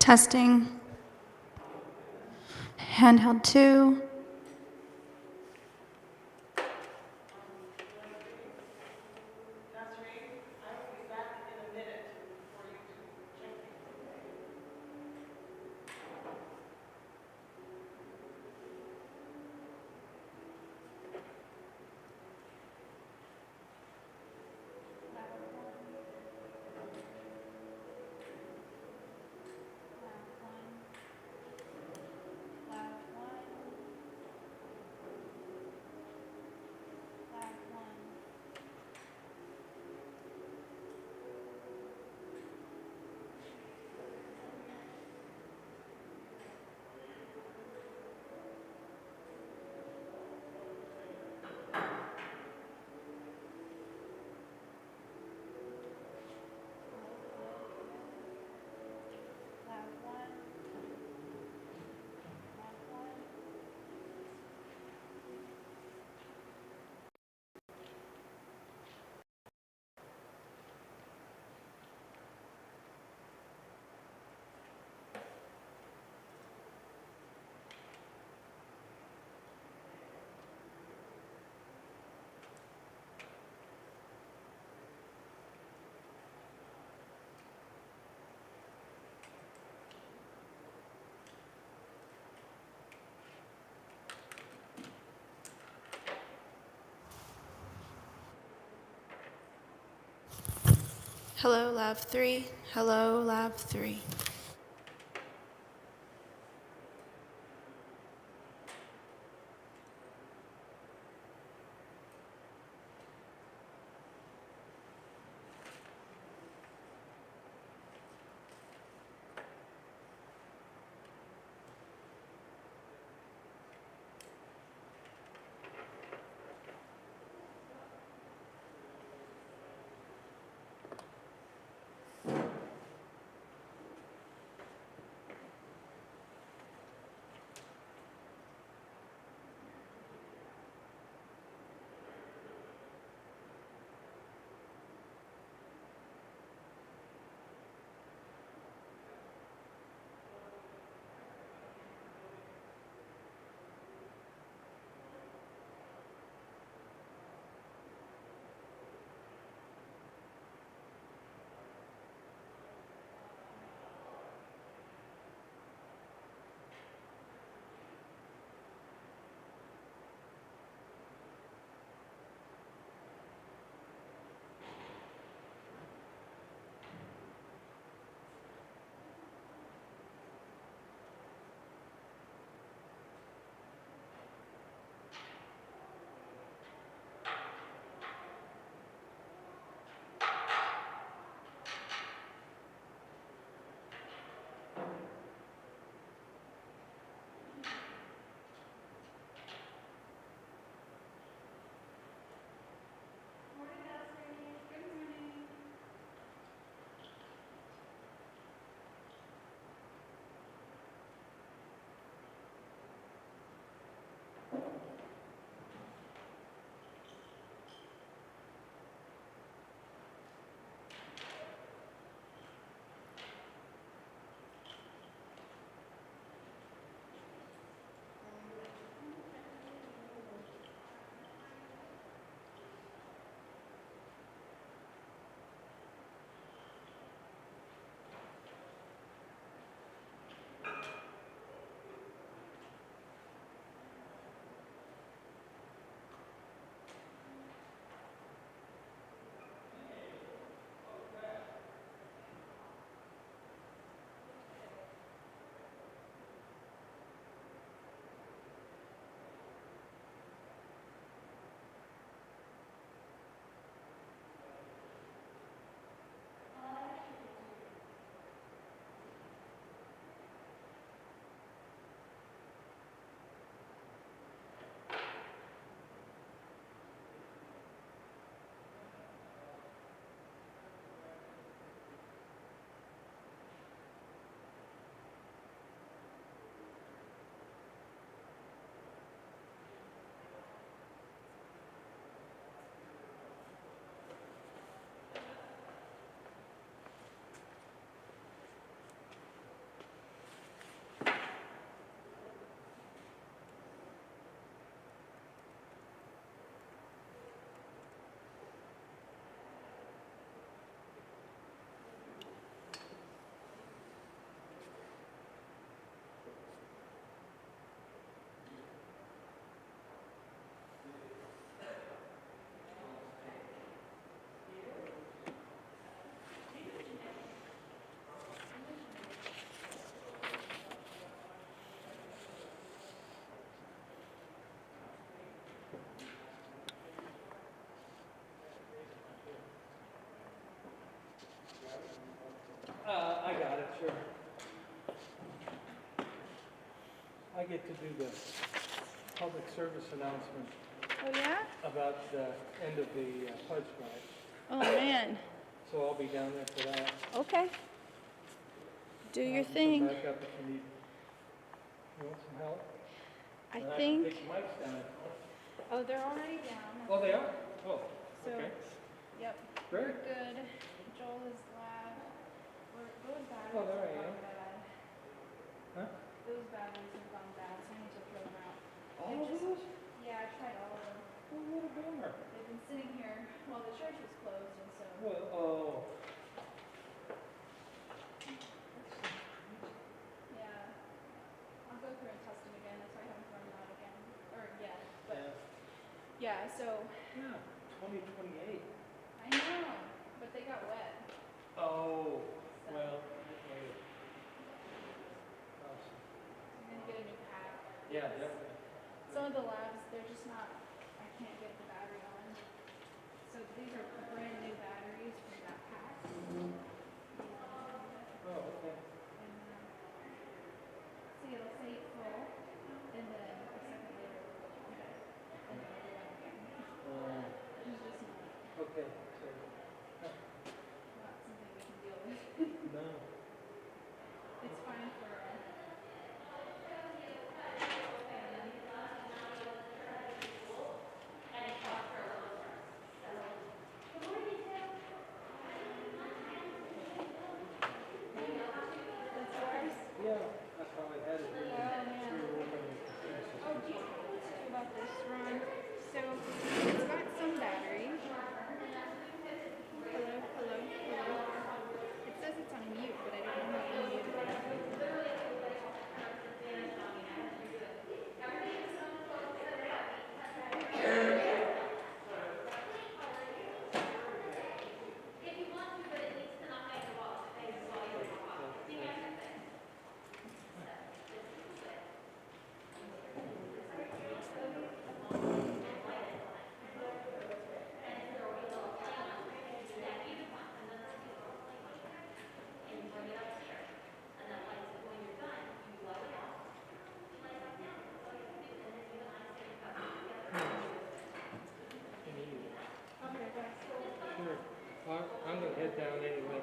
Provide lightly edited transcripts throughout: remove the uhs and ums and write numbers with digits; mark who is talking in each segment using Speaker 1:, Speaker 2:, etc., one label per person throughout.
Speaker 1: Testing. Handheld 2. Hello, Lab 3. Hello, Lab 3.
Speaker 2: I get to do the public service announcement
Speaker 3: Oh, yeah?
Speaker 2: about the end of the pledge drive.
Speaker 3: Oh, man.
Speaker 2: So I'll be down there for that.
Speaker 3: Okay. Do your
Speaker 2: I'll come
Speaker 3: thing.
Speaker 2: back up if you need. You want some help?
Speaker 3: I
Speaker 2: And
Speaker 3: think.
Speaker 2: I can take the mics down.
Speaker 3: Oh, they're already down.
Speaker 2: Oh, they are? Oh,
Speaker 3: So,
Speaker 2: okay.
Speaker 3: yep.
Speaker 2: Great.
Speaker 3: We're good. Joel is glad. Those batteries
Speaker 2: Oh, there I
Speaker 3: have
Speaker 2: am.
Speaker 3: gone bad.
Speaker 2: Huh?
Speaker 3: Those batteries have gone bad, so I need to throw them out.
Speaker 2: All of those?
Speaker 3: Yeah, I tried all of them.
Speaker 2: Oh, what a bummer.
Speaker 3: They've been sitting here while the church was closed, and so.
Speaker 2: Well, oh.
Speaker 3: Yeah. I'll go through and test them again. That's why I haven't thrown them out again. Or yet. But yeah, so.
Speaker 2: Yeah, 2028.
Speaker 3: I know. But they got wet.
Speaker 2: Oh,
Speaker 3: So.
Speaker 2: well.
Speaker 3: I'm gonna get a new pack.
Speaker 2: Yeah, definitely.
Speaker 3: Some of the labs, they're just not, I can't get the battery on. So these are brand new batteries from that pack.
Speaker 2: Oh, okay.
Speaker 3: And see, it'll say full, and then a second later it'll go on. And then it'll go on again. It's just
Speaker 2: Okay, so,
Speaker 3: not something we can deal with.
Speaker 2: no.
Speaker 3: It's fine for
Speaker 2: Yeah, that's how I had it. We were working with the system.
Speaker 3: Oh, do you know what to do about this, Ron? So, it's got some battery. Hello, hello, hello. It says it's on mute, but I don't know how to mute it.
Speaker 2: Sure. I'm gonna head down anyway.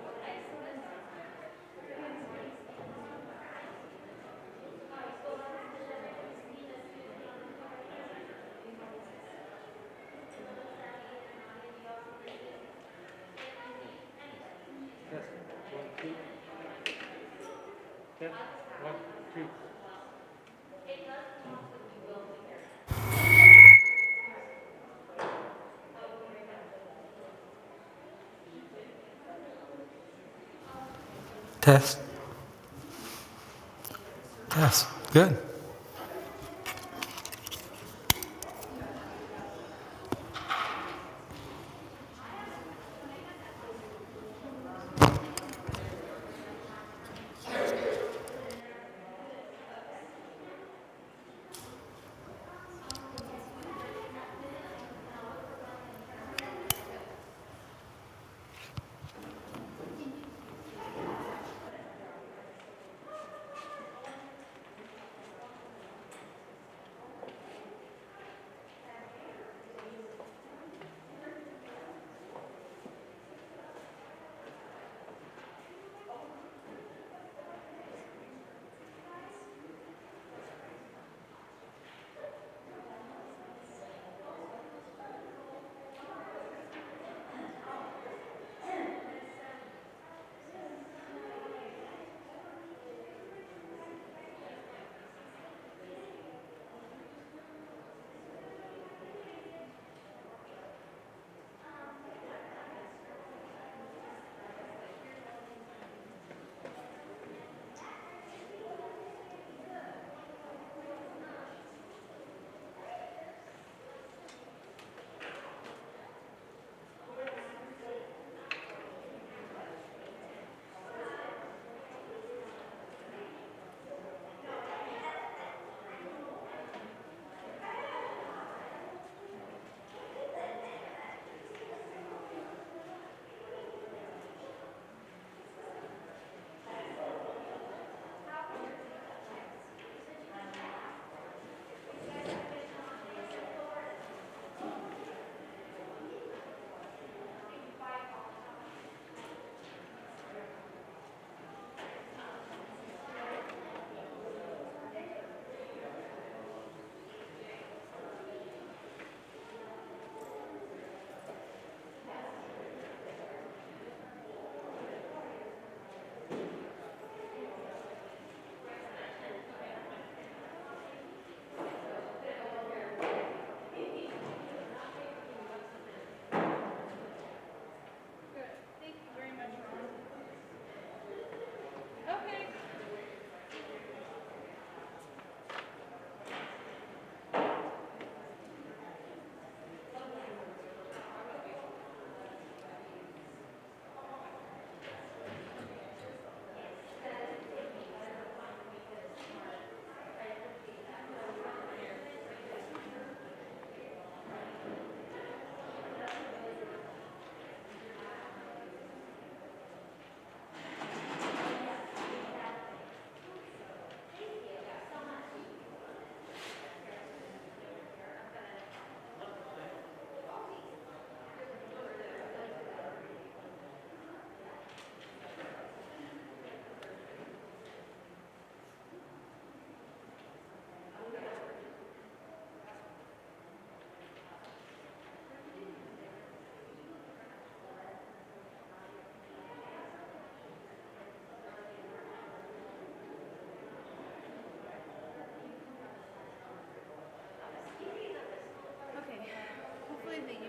Speaker 2: Test, 1, 2. Test, 1, 2.
Speaker 4: Test. Test. Good.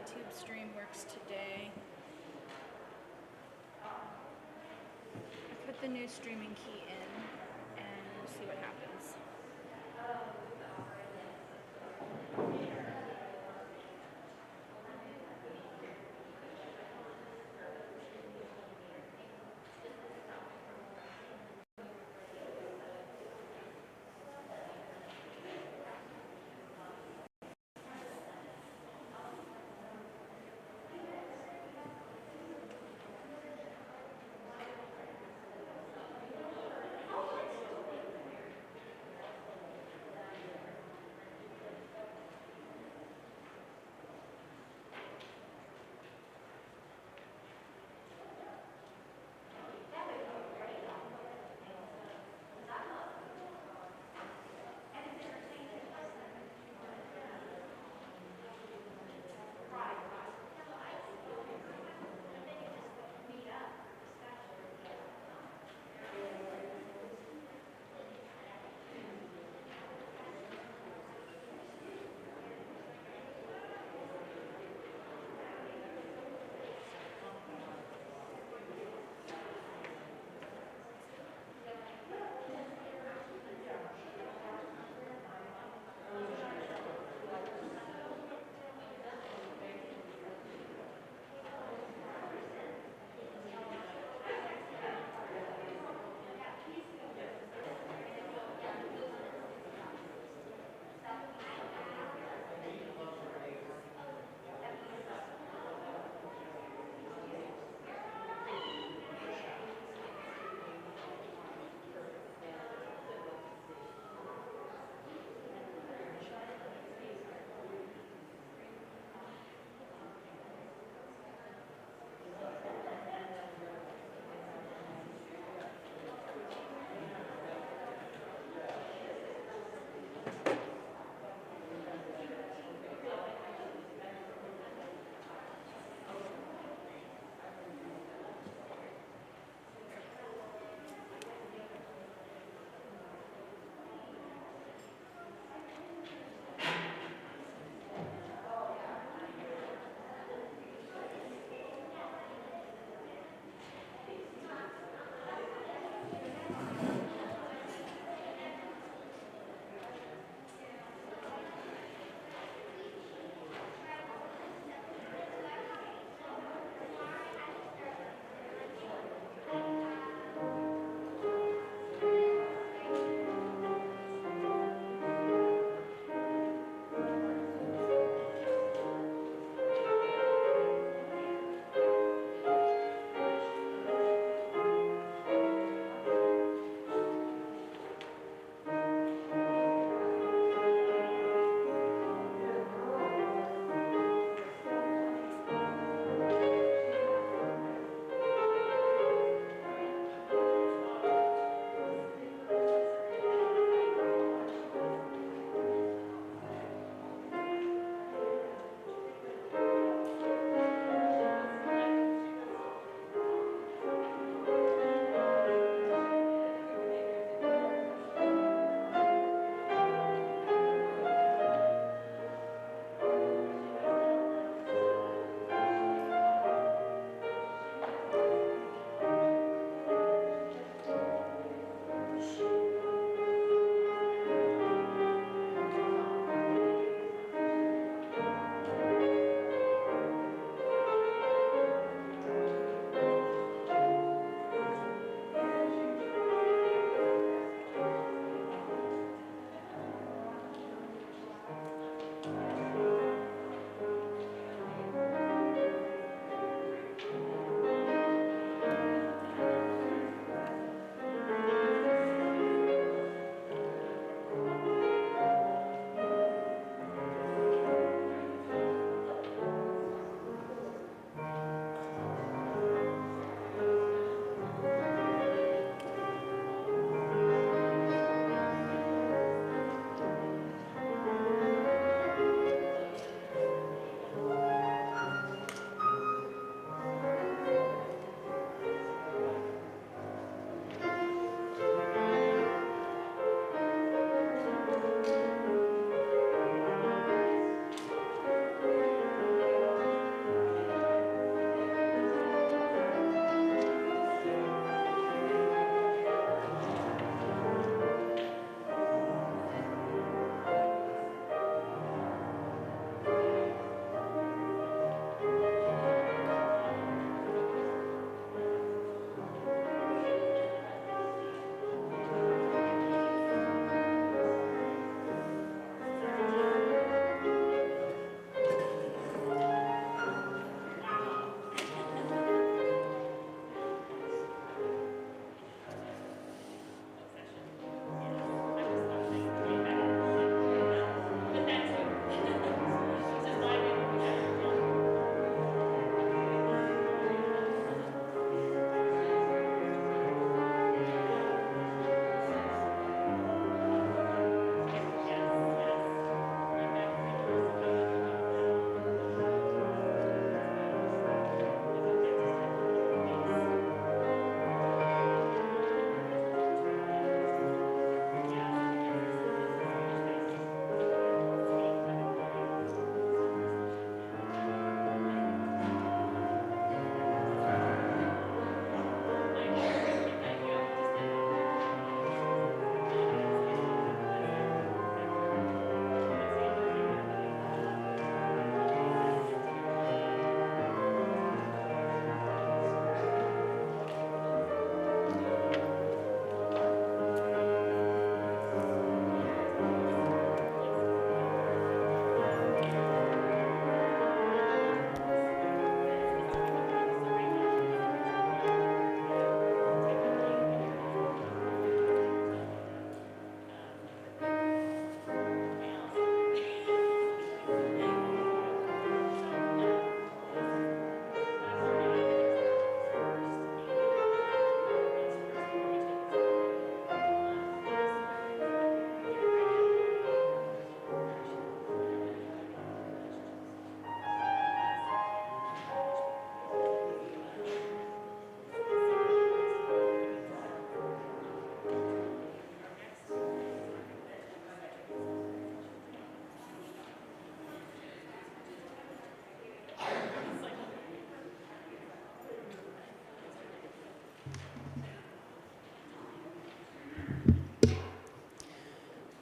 Speaker 3: YouTube stream works today. I put the new streaming key in and we'll see what happens.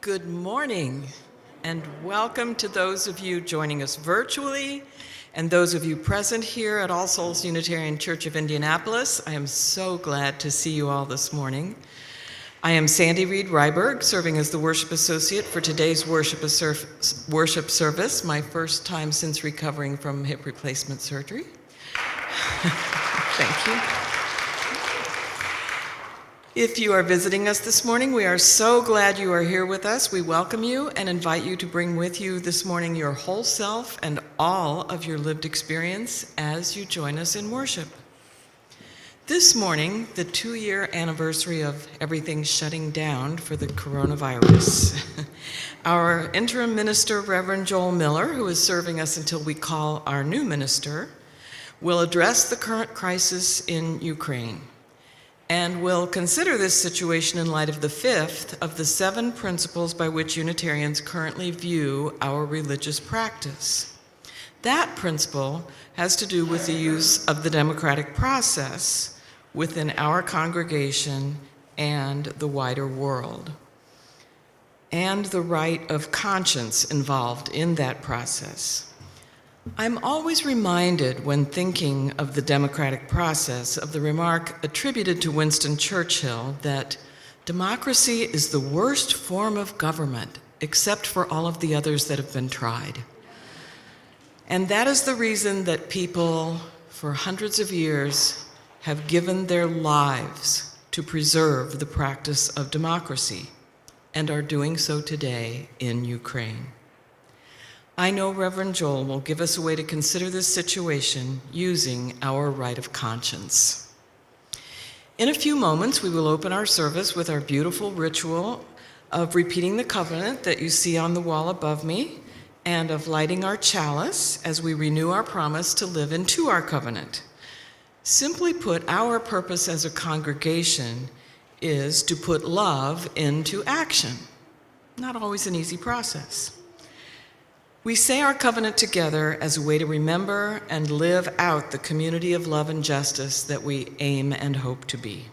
Speaker 4: Good morning, and welcome to those of you joining us virtually and those of you present here at All Souls Unitarian Church of Indianapolis. I am so glad to see you all this morning. I am Sandy Reed Ryberg, serving as the worship associate for today's worship service, my first time since recovering from hip replacement surgery. Thank you. If you are visiting us this morning, we are so glad you are here with us. We welcome you and invite you to bring with you this morning your whole self and all of your lived experience as you join us in worship. This morning, the 2-year anniversary of everything shutting down for the coronavirus. Our interim minister, Reverend Joel Miller, who is serving us until we call our new minister, will address the current crisis in Ukraine and will consider this situation in light of the 5th of the 7 principles by which Unitarians currently view our religious practice. That principle has to do with the use of the democratic process within our congregation and the wider world, and the right of conscience involved in that process. I'm always reminded when thinking of the democratic process of the remark attributed to Winston Churchill that democracy is the worst form of government except for all of the others that have been tried. And that is the reason that people for hundreds of years have given their lives to preserve the practice of democracy and are doing so today in Ukraine. I know Reverend Joel will give us a way to consider this situation using our right of conscience. In a few moments, we will open our service with our beautiful ritual of repeating the covenant that you see on the wall above me and of lighting our chalice as we renew our promise to live into our covenant. Simply put, our purpose as a congregation is to put love into action. Not always an easy process. We say our covenant together as a way to remember and live out the community of love and justice that we aim and hope to be.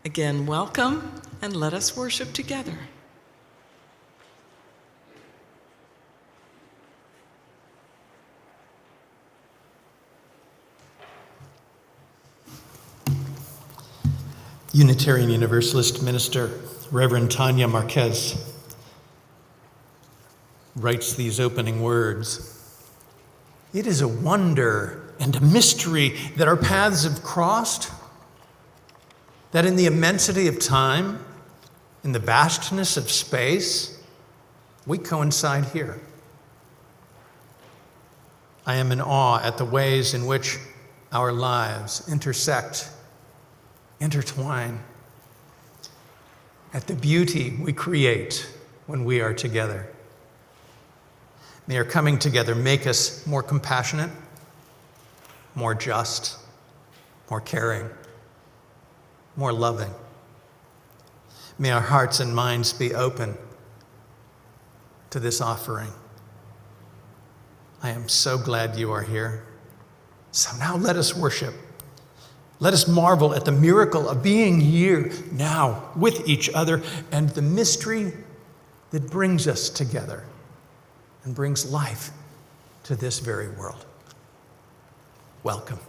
Speaker 4: Again, welcome, and let us worship together.
Speaker 5: Unitarian Universalist minister Reverend Tanya Marquez writes these opening words. It is a wonder and a mystery that our paths have crossed, that in the immensity of time, in the vastness of space, we coincide here. I am in awe at the ways in which our lives intersect, intertwine, at the beauty we create when we are together. May our coming together make us more compassionate, more just, more caring, more loving. May our hearts and minds be open to this offering. I am so glad you are here. So now let us worship. Let us marvel at the miracle of being here now with each other and the mystery that brings us together and brings life to this very world. Welcome.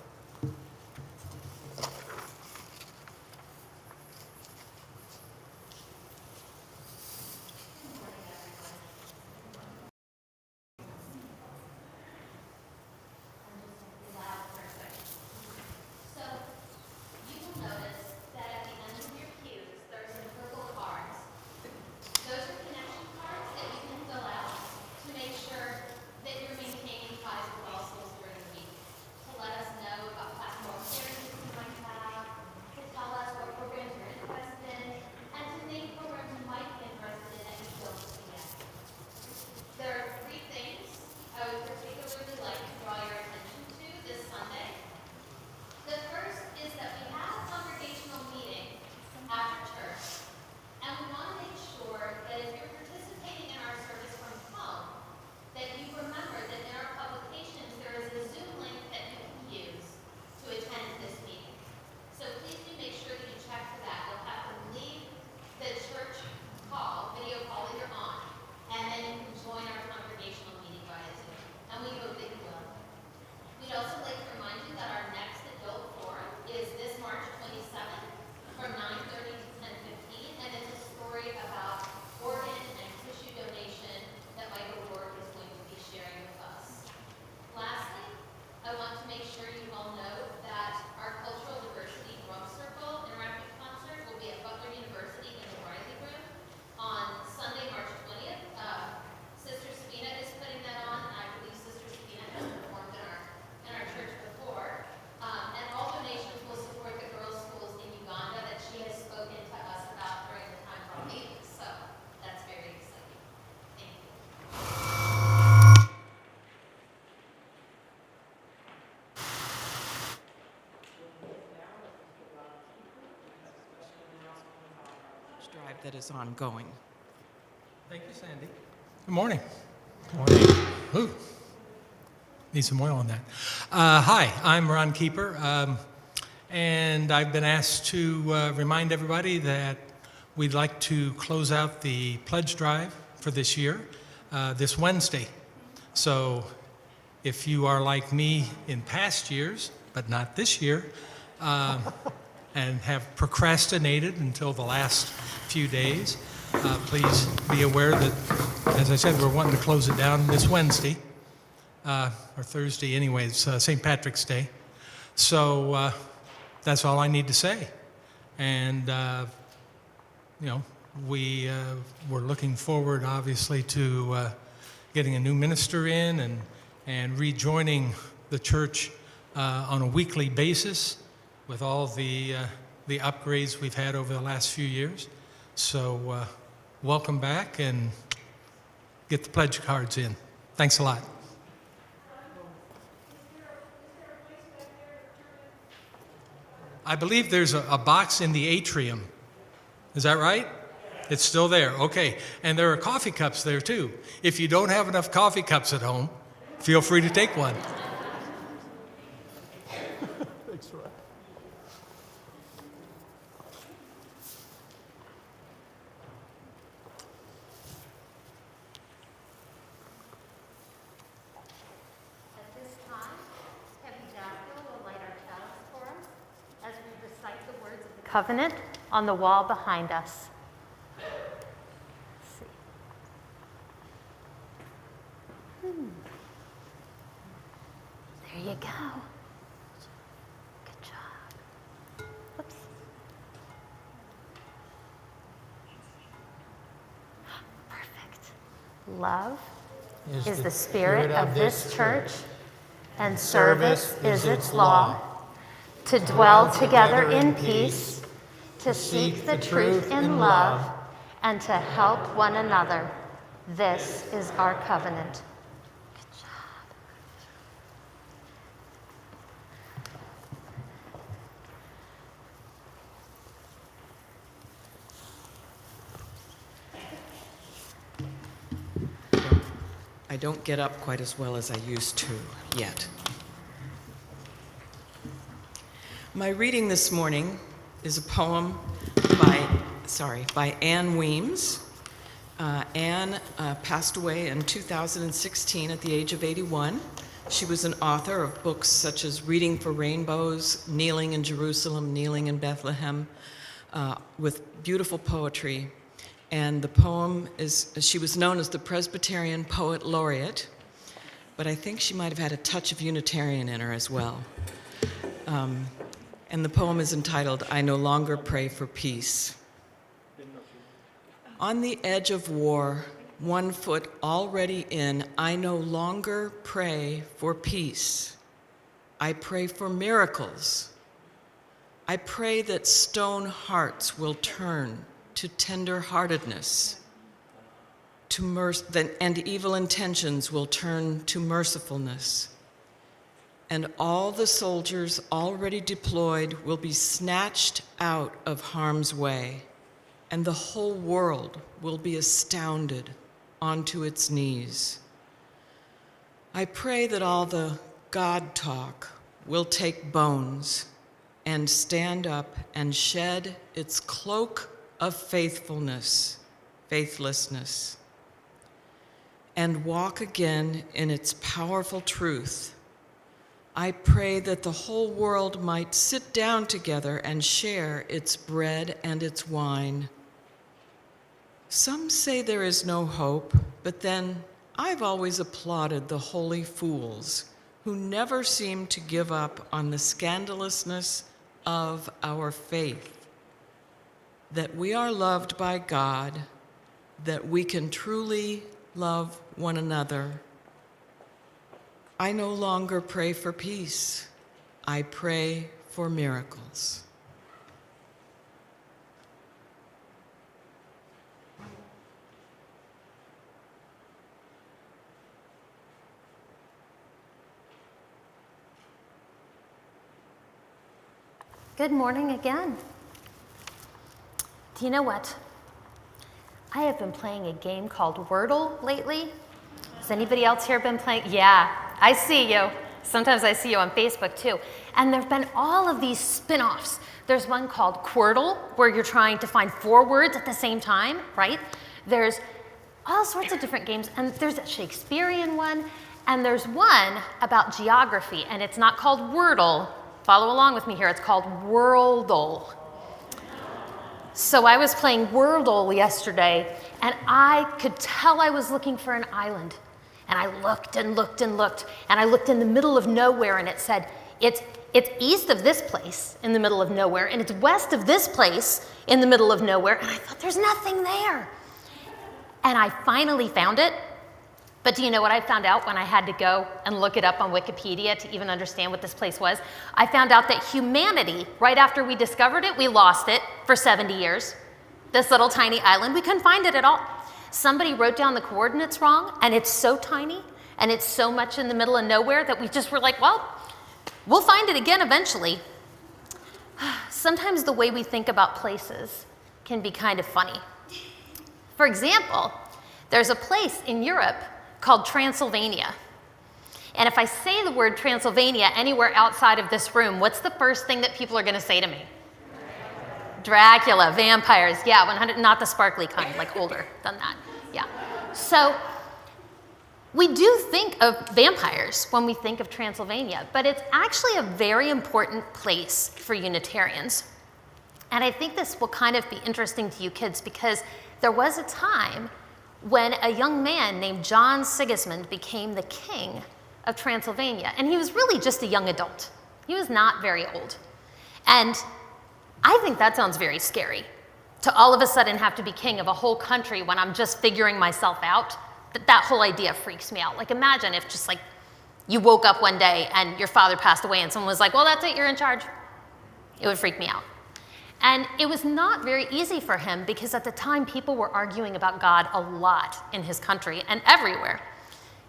Speaker 3: That you're maintaining ties with All Souls during the week, to let us know
Speaker 4: that is ongoing.
Speaker 2: Thank you, Sandy.
Speaker 6: Good morning.
Speaker 5: Morning.
Speaker 6: Ooh, need some oil on that. Hi, I'm Ron Keeper, and I've been asked to remind everybody that we'd like to close out the pledge drive for this year this Wednesday. So if you are like me in past years, but not this year, and have procrastinated until the last few days, please be aware that, as I said, we're wanting to close it down this Wednesday, or Thursday anyways, St. Patrick's Day. So that's all I need to say. And, we're looking forward, obviously, to getting a new minister in and rejoining the church on a weekly basis with all the upgrades we've had over the last few years. So welcome back and get the pledge cards in. Thanks a lot. I believe there's a box in the atrium. Is that right? It's still there. Okay. And there are coffee cups there too. If you don't have enough coffee cups at home, feel free to take one.
Speaker 5: Thanks, Ron.
Speaker 7: At this time, Kevin Jasper will light our chalice for us as we recite the words of the covenant on the wall behind us. Let's see. There you go. Good job. Whoops. Perfect. Love is the spirit of this church, and service is its law. To dwell together in peace, to seek the truth in love, and to help one another. This is our covenant. Good job.
Speaker 4: I don't get up quite as well as I used to yet. My reading this morning is a poem by Anne Weems. Anne passed away in 2016 at the age of 81. She was an author of books such as Reading for Rainbows, Kneeling in Jerusalem, Kneeling in Bethlehem, with beautiful poetry. And the poem is, she was known as the Presbyterian Poet Laureate, but I think she might have had a touch of Unitarian in her as well. And the poem is entitled, I No Longer Pray for Peace. On the edge of war, 1 foot already in, I no longer pray for peace. I pray for miracles. I pray that stone hearts will turn to tender-heartedness, and evil intentions will turn to mercifulness. And all the soldiers already deployed will be snatched out of harm's way, and the whole world will be astounded onto its knees. I pray that all the God talk will take bones and stand up and shed its cloak of faithlessness, and walk again in its powerful truth. I pray that the whole world might sit down together and share its bread and its wine. Some say there is no hope, but then I've always applauded the holy fools who never seem to give up on the scandalousness of our faith, that we are loved by God, that we can truly love one another. I no longer pray for peace. I pray for miracles.
Speaker 7: Good morning again. Do you know what? I have been playing a game called Wordle lately. Has anybody else here been playing? Yeah, I see you. Sometimes I see you on Facebook too. And there have been all of these spin-offs. There's one called Quirtle, where you're trying to find 4 words at the same time, right? There's all sorts of different games, and there's a Shakespearean one, and there's one about geography, and it's not called Wordle. Follow along with me here, it's called Worldle. So I was playing Wordle yesterday, and I could tell I was looking for an island. And I looked and looked and looked, and I looked in the middle of nowhere, and it said, it's east of this place in the middle of nowhere, and it's west of this place in the middle of nowhere, and I thought, there's nothing there. And I finally found it, but do you know what I found out when I had to go and look it up on Wikipedia to even understand what this place was? I found out that humanity, right after we discovered it, we lost it for 70 years. This little tiny island, we couldn't find it at all. Somebody wrote down the coordinates wrong, and it's so tiny, and it's so much in the middle of nowhere that we just were like, well, we'll find it again eventually. Sometimes the way we think about places can be kind of funny. For example, there's a place in Europe called Transylvania. And if I say the word Transylvania anywhere outside of this room, what's the first thing that people are going to say to me? Dracula, vampires, yeah, 100, not the sparkly kind, like older than that, yeah. So we do think of vampires when we think of Transylvania, but it's actually a very important place for Unitarians. And I think this will kind of be interesting to you kids because there was a time when a young man named John Sigismund became the king of Transylvania, and he was really just a young adult. He was not very old. And I think that sounds very scary, to all of a sudden have to be king of a whole country when I'm just figuring myself out. That whole idea freaks me out. Like imagine if just like you woke up one day and your father passed away and someone was like, well, that's it, you're in charge. It would freak me out. And it was not very easy for him because at the time people were arguing about God a lot in his country and everywhere.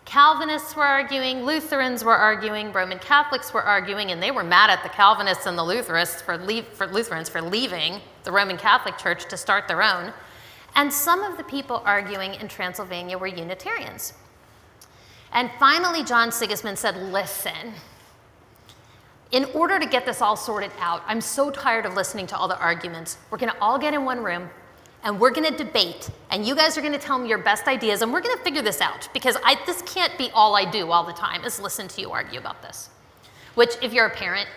Speaker 7: Calvinists were arguing, Lutherans were arguing, Roman Catholics were arguing, and they were mad at the Calvinists and the Lutherans for leaving the Roman Catholic Church to start their own. And some of the people arguing in Transylvania were Unitarians. And finally, John Sigismund said, listen, in order to get this all sorted out, I'm so tired of listening to all the arguments. We're going to all get in one room, and we're going to debate, and you guys are going to tell me your best ideas, and we're going to figure this out, because this can't be all I do all the time, is listen to you argue about this. Which, if you're a parent,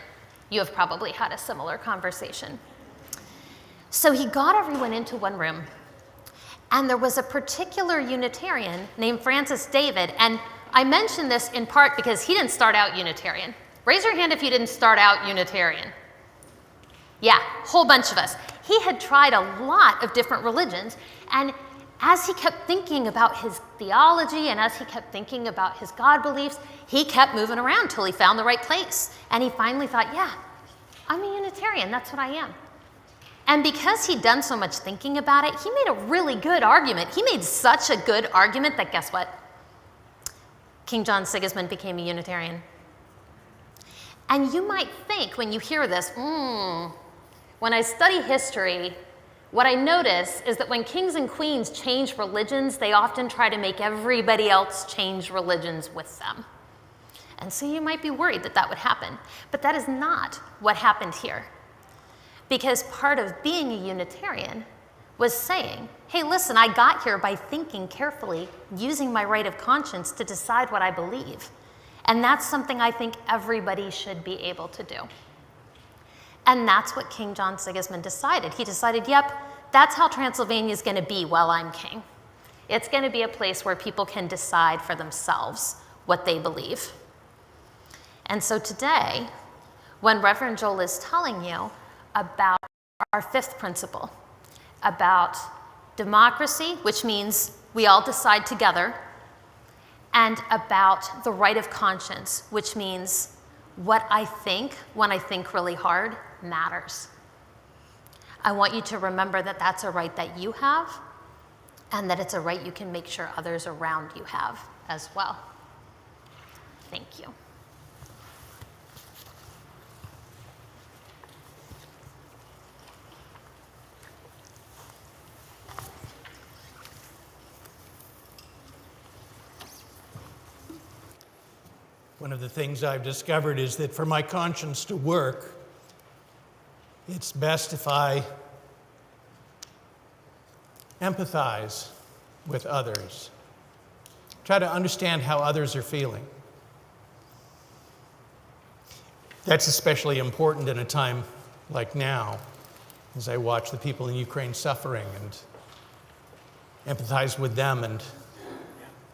Speaker 7: you have probably had a similar conversation. So he got everyone into one room, and there was a particular Unitarian named Francis David, and I mention this in part because he didn't start out Unitarian. Raise your hand if you didn't start out Unitarian. Yeah, a whole bunch of us. He had tried a lot of different religions, and as he kept thinking about his theology and as he kept thinking about his God beliefs, he kept moving around till he found the right place. And he finally thought, yeah, I'm a Unitarian, that's what I am. And because he'd done so much thinking about it, he made a really good argument. He made such a good argument that guess what? King John Sigismund became a Unitarian. And you might think when you hear this, when I study history, what I notice is that when kings and queens change religions, they often try to make everybody else change religions with them. And so you might be worried that that would happen. But that is not what happened here. Because part of being a Unitarian was saying, hey, listen, I got here by thinking carefully, using my right of conscience to decide what I believe. And that's something I think everybody should be able to do. And that's what King John Sigismund decided. He decided, yep, that's how Transylvania is going to be while I'm king. It's going to be a place where people can decide for themselves what they believe. And so today, when Reverend Joel is telling you about our 5th principle, about democracy, which means we all decide together, and about the right of conscience, which means what I think when I think really hard matters. I want you to remember that that's a right that you have, and that it's a right you can make sure others around you have as well. Thank you.
Speaker 5: One of the things I've discovered is that for my conscience to work, it's best if I empathize with others. Try to understand how others are feeling. That's especially important in a time like now, as I watch the people in Ukraine suffering and empathize with them and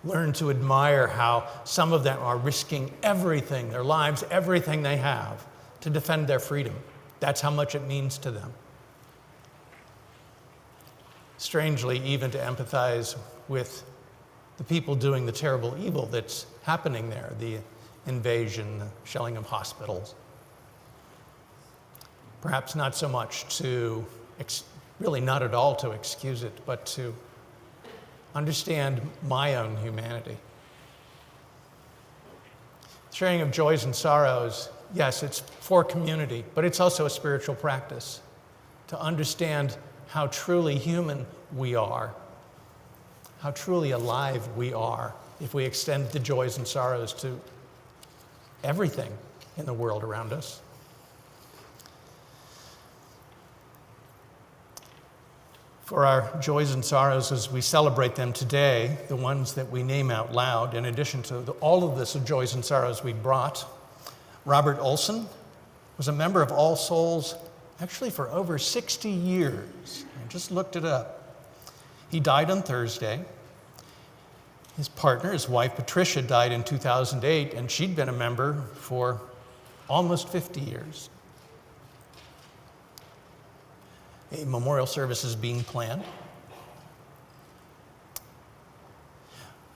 Speaker 5: learn to admire how some of them are risking everything, their lives, everything they have, to defend their freedom. That's how much it means to them. Strangely, even to empathize with the people doing the terrible evil that's happening there, the invasion, the shelling of hospitals. Perhaps not so much to, really not at all to excuse it, but to understand my own humanity. Sharing of joys and sorrows, yes, it's for community, but it's also a spiritual practice to understand how truly human we are, how truly alive we are if we extend the joys and sorrows to everything in the world around us. For our joys and sorrows as we celebrate them today, the ones that we name out loud, in addition to all of this joys and sorrows we brought, Robert Olson was a member of All Souls actually for over 60 years. I just looked it up. He died on Thursday. His partner, his wife Patricia, died in 2008, and she'd been a member for almost 50 years. A memorial service is being planned.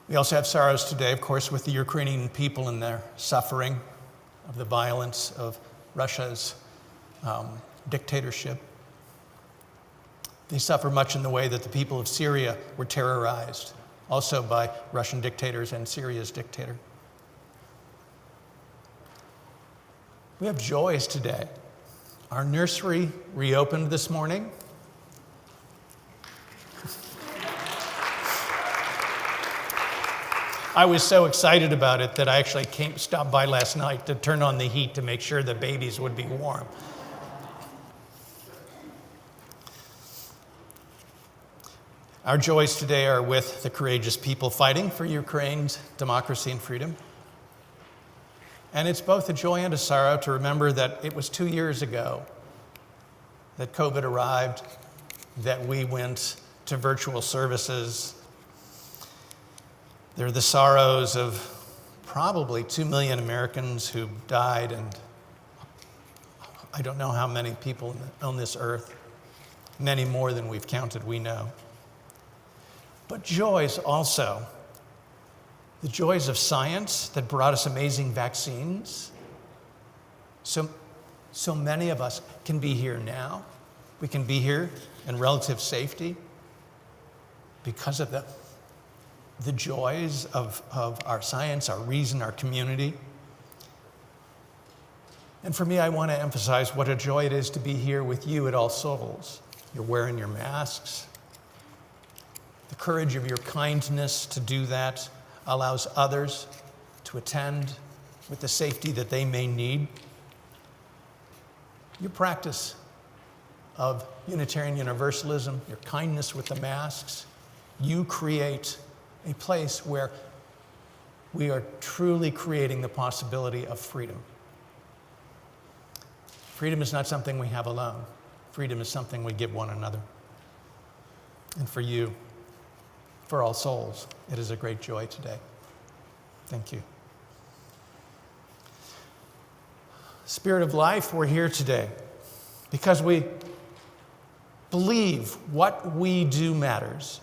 Speaker 5: We also have sorrows today, of course, with the Ukrainian people and their suffering of the violence of Russia's dictatorship. They suffer much in the way that the people of Syria were terrorized, also by Russian dictators and Syria's dictator. We have joys today. Our nursery reopened this morning. I was so excited about it that I actually stopped by last night to turn on the heat to make sure the babies would be warm. Our joys today are with the courageous people fighting for Ukraine's democracy and freedom. And it's both a joy and a sorrow to remember that it was 2 years ago that COVID arrived, that we went to virtual services. There are the sorrows of probably 2 million Americans who died, and I don't know how many people on this earth, many more than we've counted, we know. But joys also. The joys of science that brought us amazing vaccines. So many of us can be here now. We can be here in relative safety because of the joys of our science, our reason, our community. And for me, I want to emphasize what a joy it is to be here with you at All Souls. You're wearing your masks. The courage of your kindness to do that allows others to attend with the safety that they may need. Your practice of Unitarian Universalism, your kindness with the masks, you create a place where we are truly creating the possibility of freedom. Freedom is not something we have alone. Freedom is something we give one another. And for you, for All Souls, it is a great joy today. Thank you. Spirit of Life, we're here today because we believe what we do matters.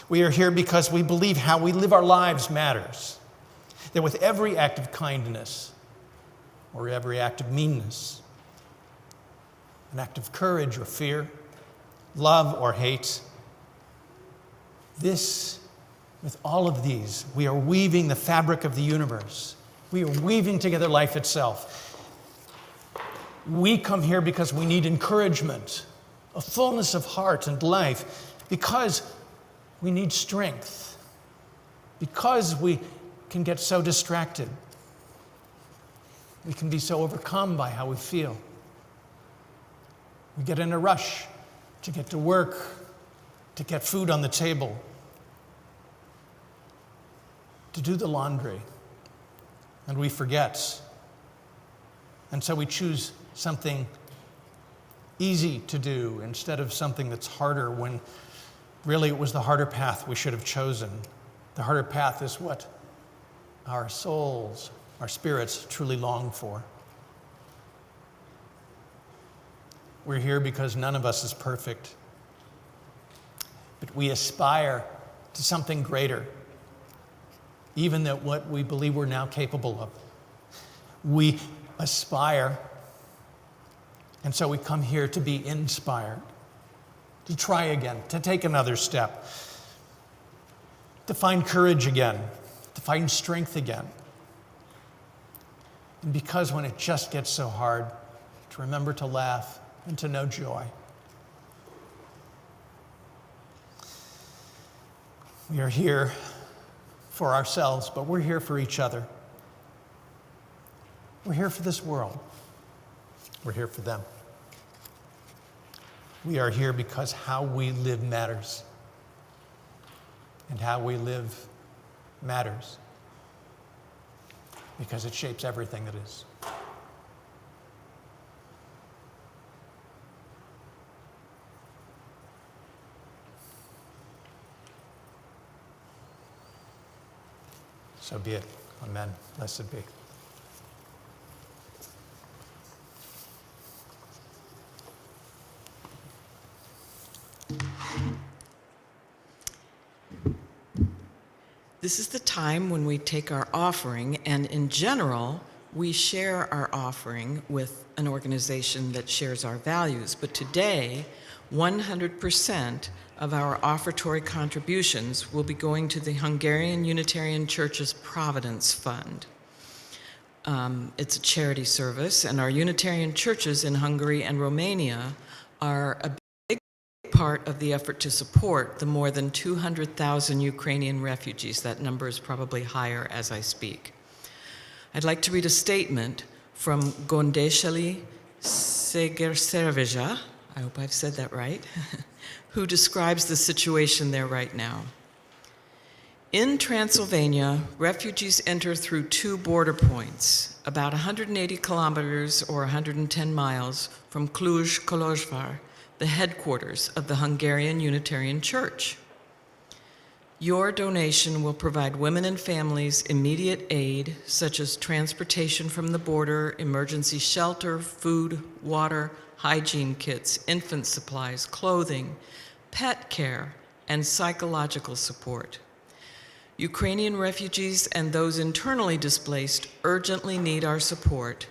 Speaker 5: We are here because we believe how we live our lives matters. That with every act of kindness or every act of meanness, an act of courage or fear, love or hate, with all of these, we are weaving the fabric of the universe. We are weaving together life itself. We come here because we need encouragement, a fullness of heart and life, because we need strength, because we can get so distracted, We can be so overcome by how we feel. We get in a rush to get to work, to get food on the table, to do the laundry, and we forget. And so we choose something easy to do instead of something that's harder, when really it was the harder path we should have chosen. The harder path is what our souls, our spirits truly long for. We're here because none of us is perfect, but we aspire to something greater, even than what we believe we're now capable of. We aspire, and so we come here to be inspired, to try again, to take another step, to find courage again, to find strength again. And because when it just gets so hard, to remember to laugh and to know joy. We are here for ourselves, but we're here for each other. We're here for this world. We're here for them. We are here because how we live matters. And how we live matters because it shapes everything that is. So be it. Amen. Blessed be.
Speaker 4: This is the time when we take our offering, and in general, we share our offering with an organization that shares our values. But today, 100% of our offertory contributions will be going to the Hungarian Unitarian Church's Providence Fund. It's a charity service, and our Unitarian churches in Hungary and Romania are a big part of the effort to support the more than 200,000 Ukrainian refugees. That number is probably higher as I speak. I'd like to read a statement from Gondesheli Segerserveja, I hope I've said that right, who describes the situation there right now. In Transylvania, refugees enter through two border points, about 180 kilometers or 110 miles from Cluj-Kolozsvár, the headquarters of the Hungarian Unitarian Church. Your donation will provide women and families immediate aid, such as transportation from the border, emergency shelter, food, water, hygiene kits, infant supplies, clothing, pet care, and psychological support. Ukrainian refugees and those internally displaced urgently need our support.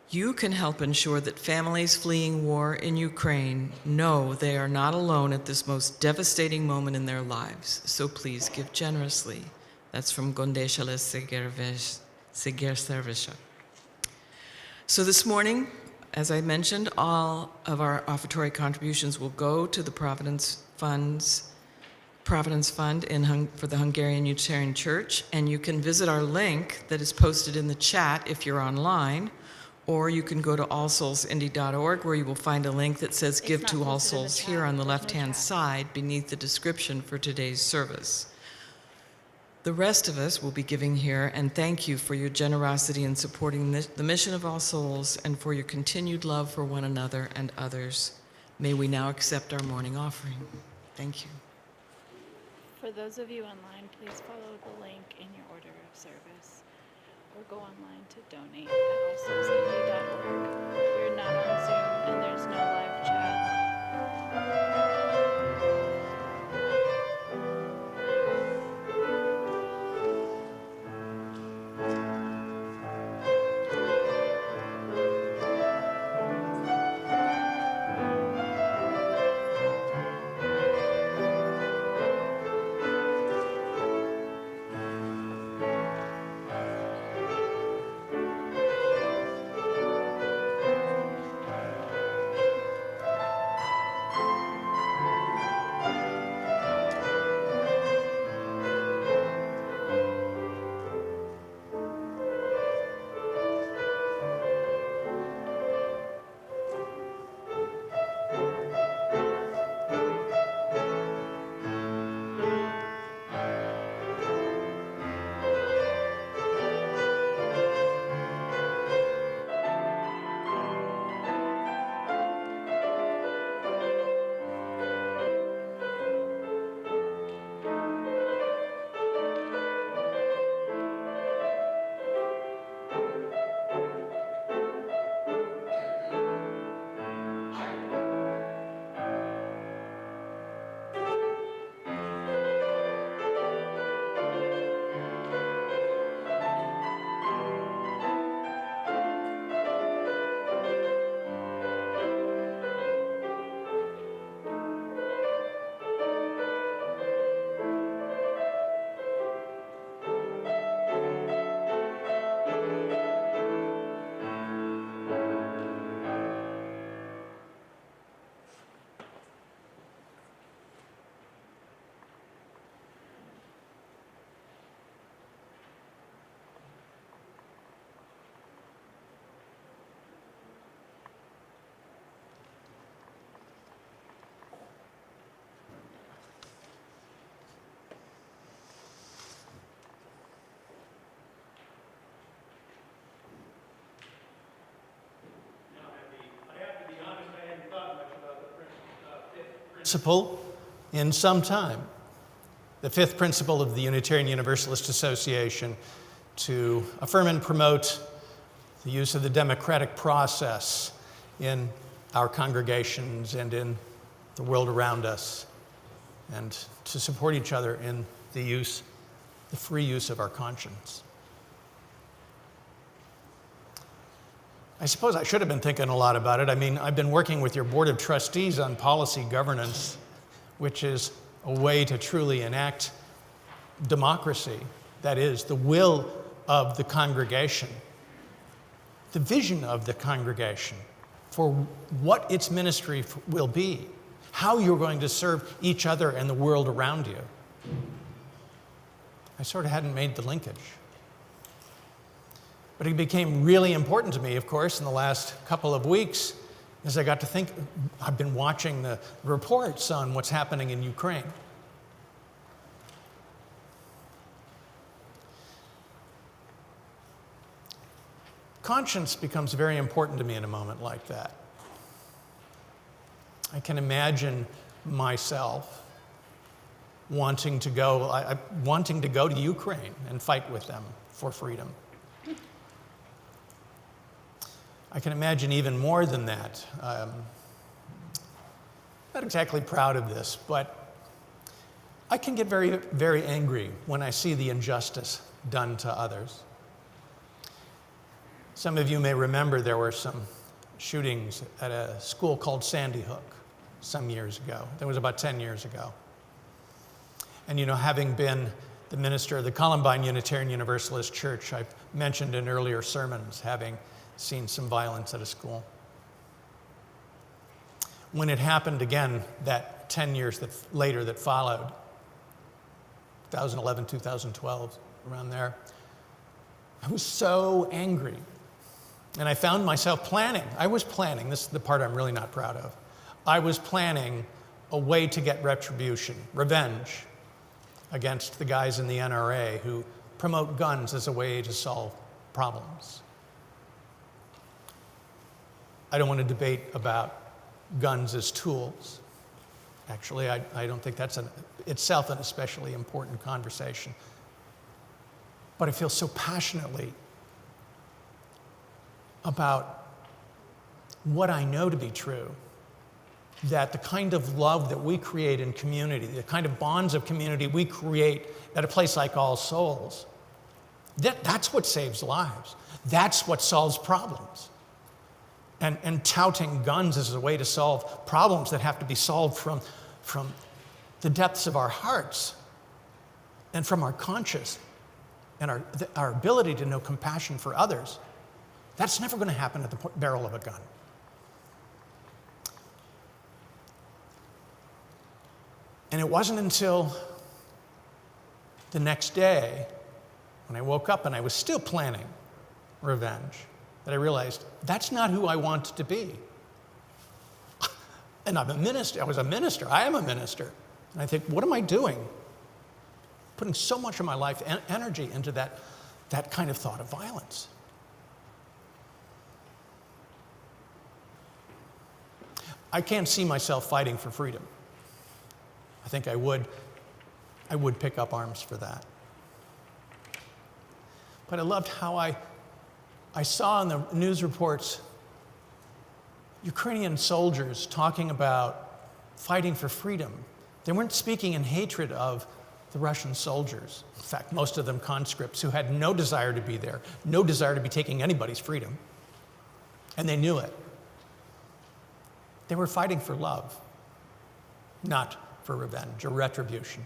Speaker 4: You can help ensure that families fleeing war in Ukraine know they are not alone at this most devastating moment in their lives. So please give generously. That's from Gondesheli Segerserveja. So this morning, as I mentioned, all of our offertory contributions will go to the Providence Fund for the Hungarian Unitarian Church, and you can visit our link that is posted in the chat if you're online, or you can go to allsoulsindy.org, where you will find a link that says Give to All Souls here on the left-hand side beneath the description for today's service. The rest of us will be giving here, and thank you for your generosity in supporting the mission of All Souls and for your continued love for one another and others. May we now accept our morning offering. Thank you.
Speaker 1: For those of you online, please follow the link in your order of service, or go online to donate at allsoulsindy.org. We're not on Zoom and there's no live chat.
Speaker 5: principle in some time. The fifth principle of the Unitarian Universalist Association, to affirm and promote the use of the democratic process in our congregations and in the world around us, and to support each other in the free use of our conscience. I suppose I should have been thinking a lot about it. I mean, I've been working with your Board of Trustees on policy governance, which is a way to truly enact democracy. That is, the will of the congregation, the vision of the congregation for what its ministry will be, how you're going to serve each other and the world around you. I sort of hadn't made the linkage. But it became really important to me, of course, in the last couple of weeks, as I got to think. I've been watching the reports on what's happening in Ukraine. Conscience becomes very important to me in a moment like that. I can imagine myself wanting to go to Ukraine and fight with them for freedom. I can imagine even more than that. Not exactly proud of this, but I can get very, very angry when I see the injustice done to others. Some of you may remember there were some shootings at a school called Sandy Hook some years ago. That was about 10 years ago. And you know, having been the minister of the Columbine Unitarian Universalist Church, I've mentioned in earlier sermons having seen some violence at a school. When it happened again, that 10 years later that followed, 2011, 2012, around there, I was so angry. And I found myself planning. This is the part I'm really not proud of. I was planning a way to get retribution, revenge, against the guys in the NRA who promote guns as a way to solve problems. I don't want to debate about guns as tools. Actually, I don't think that's itself an especially important conversation. But I feel so passionately about what I know to be true, that the kind of love that we create in community, the kind of bonds of community we create at a place like All Souls, that's what saves lives. That's what solves problems. And touting guns as a way to solve problems that have to be solved from the depths of our hearts and from our conscience and our ability to know compassion for others, that's never going to happen at the barrel of a gun. And it wasn't until the next day, when I woke up and I was still planning revenge, that I realized that's not who I want to be. And I'm a minister. I was a minister. I am a minister. And I think, what am I doing? Putting so much of my life and energy into that kind of thought of violence. I can't see myself fighting for freedom. I think I would pick up arms for that. But I loved how I saw in the news reports Ukrainian soldiers talking about fighting for freedom. They weren't speaking in hatred of the Russian soldiers. In fact, most of them conscripts who had no desire to be there, no desire to be taking anybody's freedom. And they knew it. They were fighting for love, not for revenge or retribution.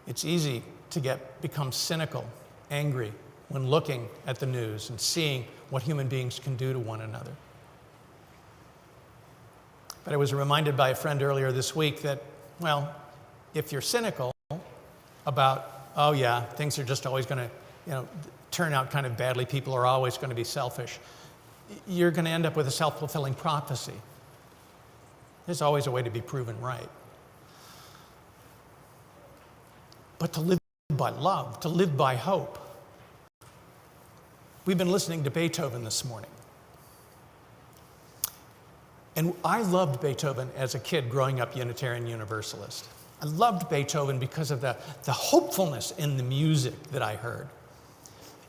Speaker 5: It's easy to become cynical, angry, when looking at the news and seeing what human beings can do to one another. But I was reminded by a friend earlier this week that, well, if you're cynical about, oh yeah, things are just always going to, turn out kind of badly, people are always going to be selfish, you're going to end up with a self-fulfilling prophecy. There's always a way to be proven right. But to live by love, to live by hope, We've been listening to Beethoven this morning. And I loved Beethoven as a kid growing up Unitarian Universalist. I loved Beethoven because of the hopefulness in the music that I heard.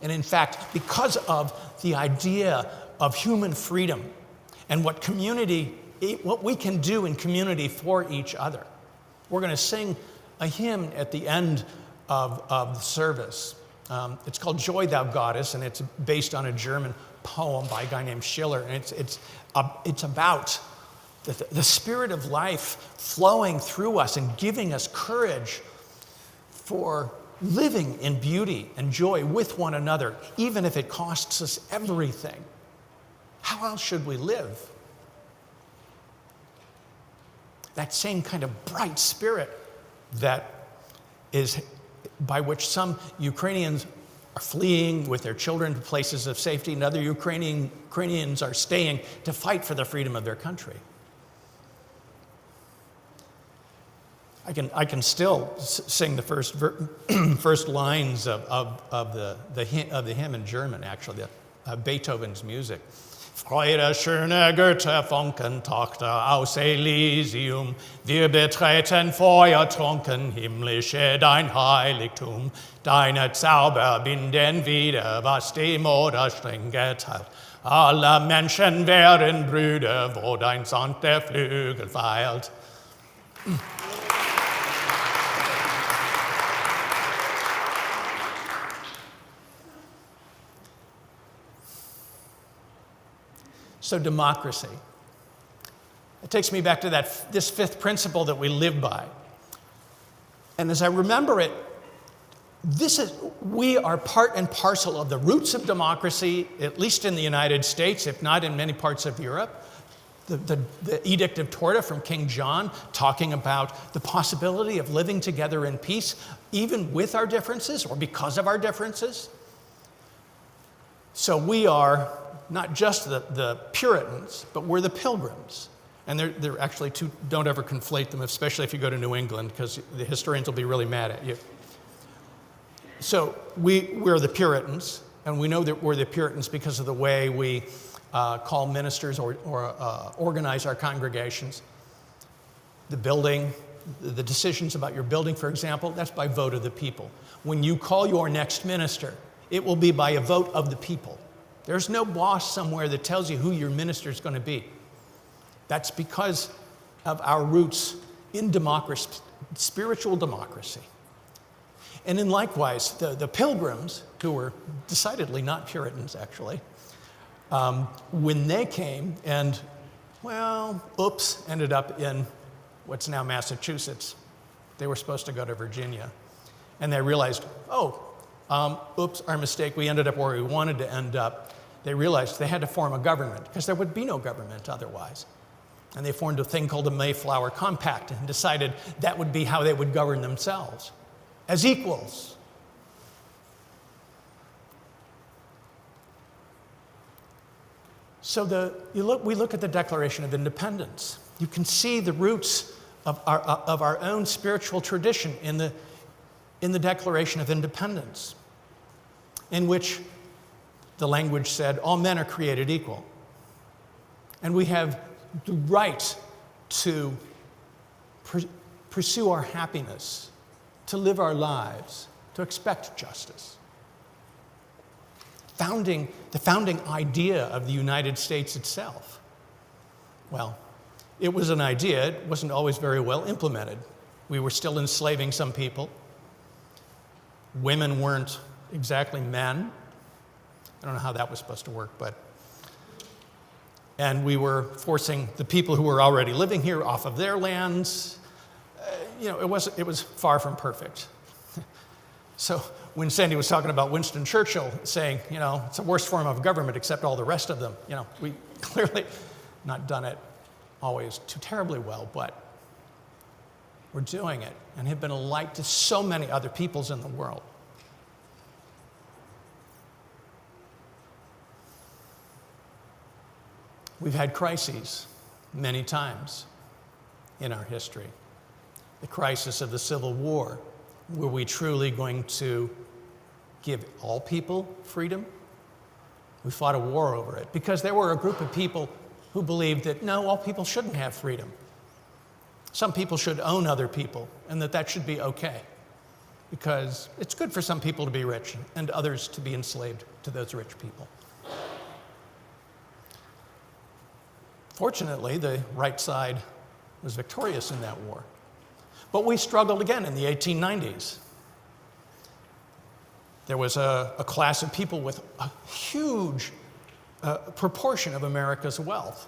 Speaker 5: And in fact, because of the idea of human freedom and what we can do in community for each other. We're going to sing a hymn at the end of the service. It's called Joy Thou Goddess, and it's based on a German poem by a guy named Schiller. And it's about the spirit of life flowing through us and giving us courage for living in beauty and joy with one another, even if it costs us everything. How else should we live? That same kind of bright spirit that is by which some Ukrainians are fleeing with their children to places of safety, and other Ukrainians are staying to fight for the freedom of their country. I can still sing the first lines of the hymn in German, actually, Beethoven's music. Freude, schöne Götterfunken-Tochter aus Elysium, wir betreten feuertrunken himmlische dein Heiligtum. Deine Zauber binden wieder, was die Mutter streng geteilt. Alle Menschen werden Brüder, wo dein sanfter Flügel weilt. So democracy. It takes me back to this fifth principle that we live by. And as I remember it, we are part and parcel of the roots of democracy, at least in the United States, if not in many parts of Europe. The Edict of Torda from King John, talking about the possibility of living together in peace, even with our differences or because of our differences. So we are not just the Puritans, but we're the Pilgrims. And they're actually two, don't ever conflate them, especially if you go to New England, because the historians will be really mad at you. So we're the Puritans, and we know that we're the Puritans because of the way we call ministers or organize our congregations. The building, the decisions about your building, for example, that's by vote of the people. When you call your next minister, it will be by a vote of the people. There's no boss somewhere that tells you who your minister is going to be. That's because of our roots in democracy, spiritual democracy. And then likewise, the Pilgrims, who were decidedly not Puritans, actually, when they came and, ended up in what's now Massachusetts. They were supposed to go to Virginia. And they realized, our mistake, we ended up where we wanted to end up. They realized they had to form a government because there would be no government otherwise. And they formed a thing called the Mayflower Compact and decided that would be how they would govern themselves, as equals. So we look at the Declaration of Independence. You can see the roots of our own spiritual tradition in the Declaration of Independence, in which the language said, all men are created equal. And we have the right to pursue our happiness, to live our lives, to expect justice. The founding idea of the United States itself, well, it was an idea. It wasn't always very well implemented. We were still enslaving some people. Women weren't exactly men. I don't know how that was supposed to work, and we were forcing the people who were already living here off of their lands. It was far from perfect. So when Sandy was talking about Winston Churchill saying, it's the worst form of government except all the rest of them, we clearly not done it always too terribly well, but we're doing it and have been a light to so many other peoples in the world. We've had crises many times in our history. The crisis of the Civil War. Were we truly going to give all people freedom? We fought a war over it because there were a group of people who believed that, no, all people shouldn't have freedom. Some people should own other people, and that should be okay, because it's good for some people to be rich and others to be enslaved to those rich people. Fortunately, the right side was victorious in that war. But we struggled again in the 1890s. There was a class of people with a huge proportion of America's wealth.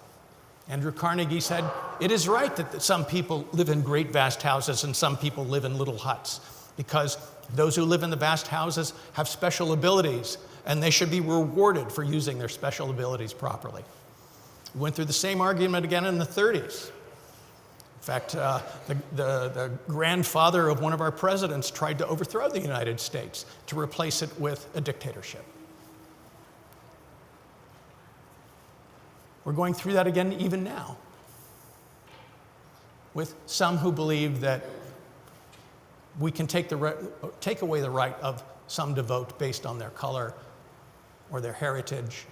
Speaker 5: Andrew Carnegie said, it is right that some people live in great vast houses and some people live in little huts, because those who live in the vast houses have special abilities, and they should be rewarded for using their special abilities properly. We went through the same argument again in the 30s. In fact, the grandfather of one of our presidents tried to overthrow the United States to replace it with a dictatorship. We're going through that again even now, with some who believe that we can take away the right of some to vote based on their color or their heritage,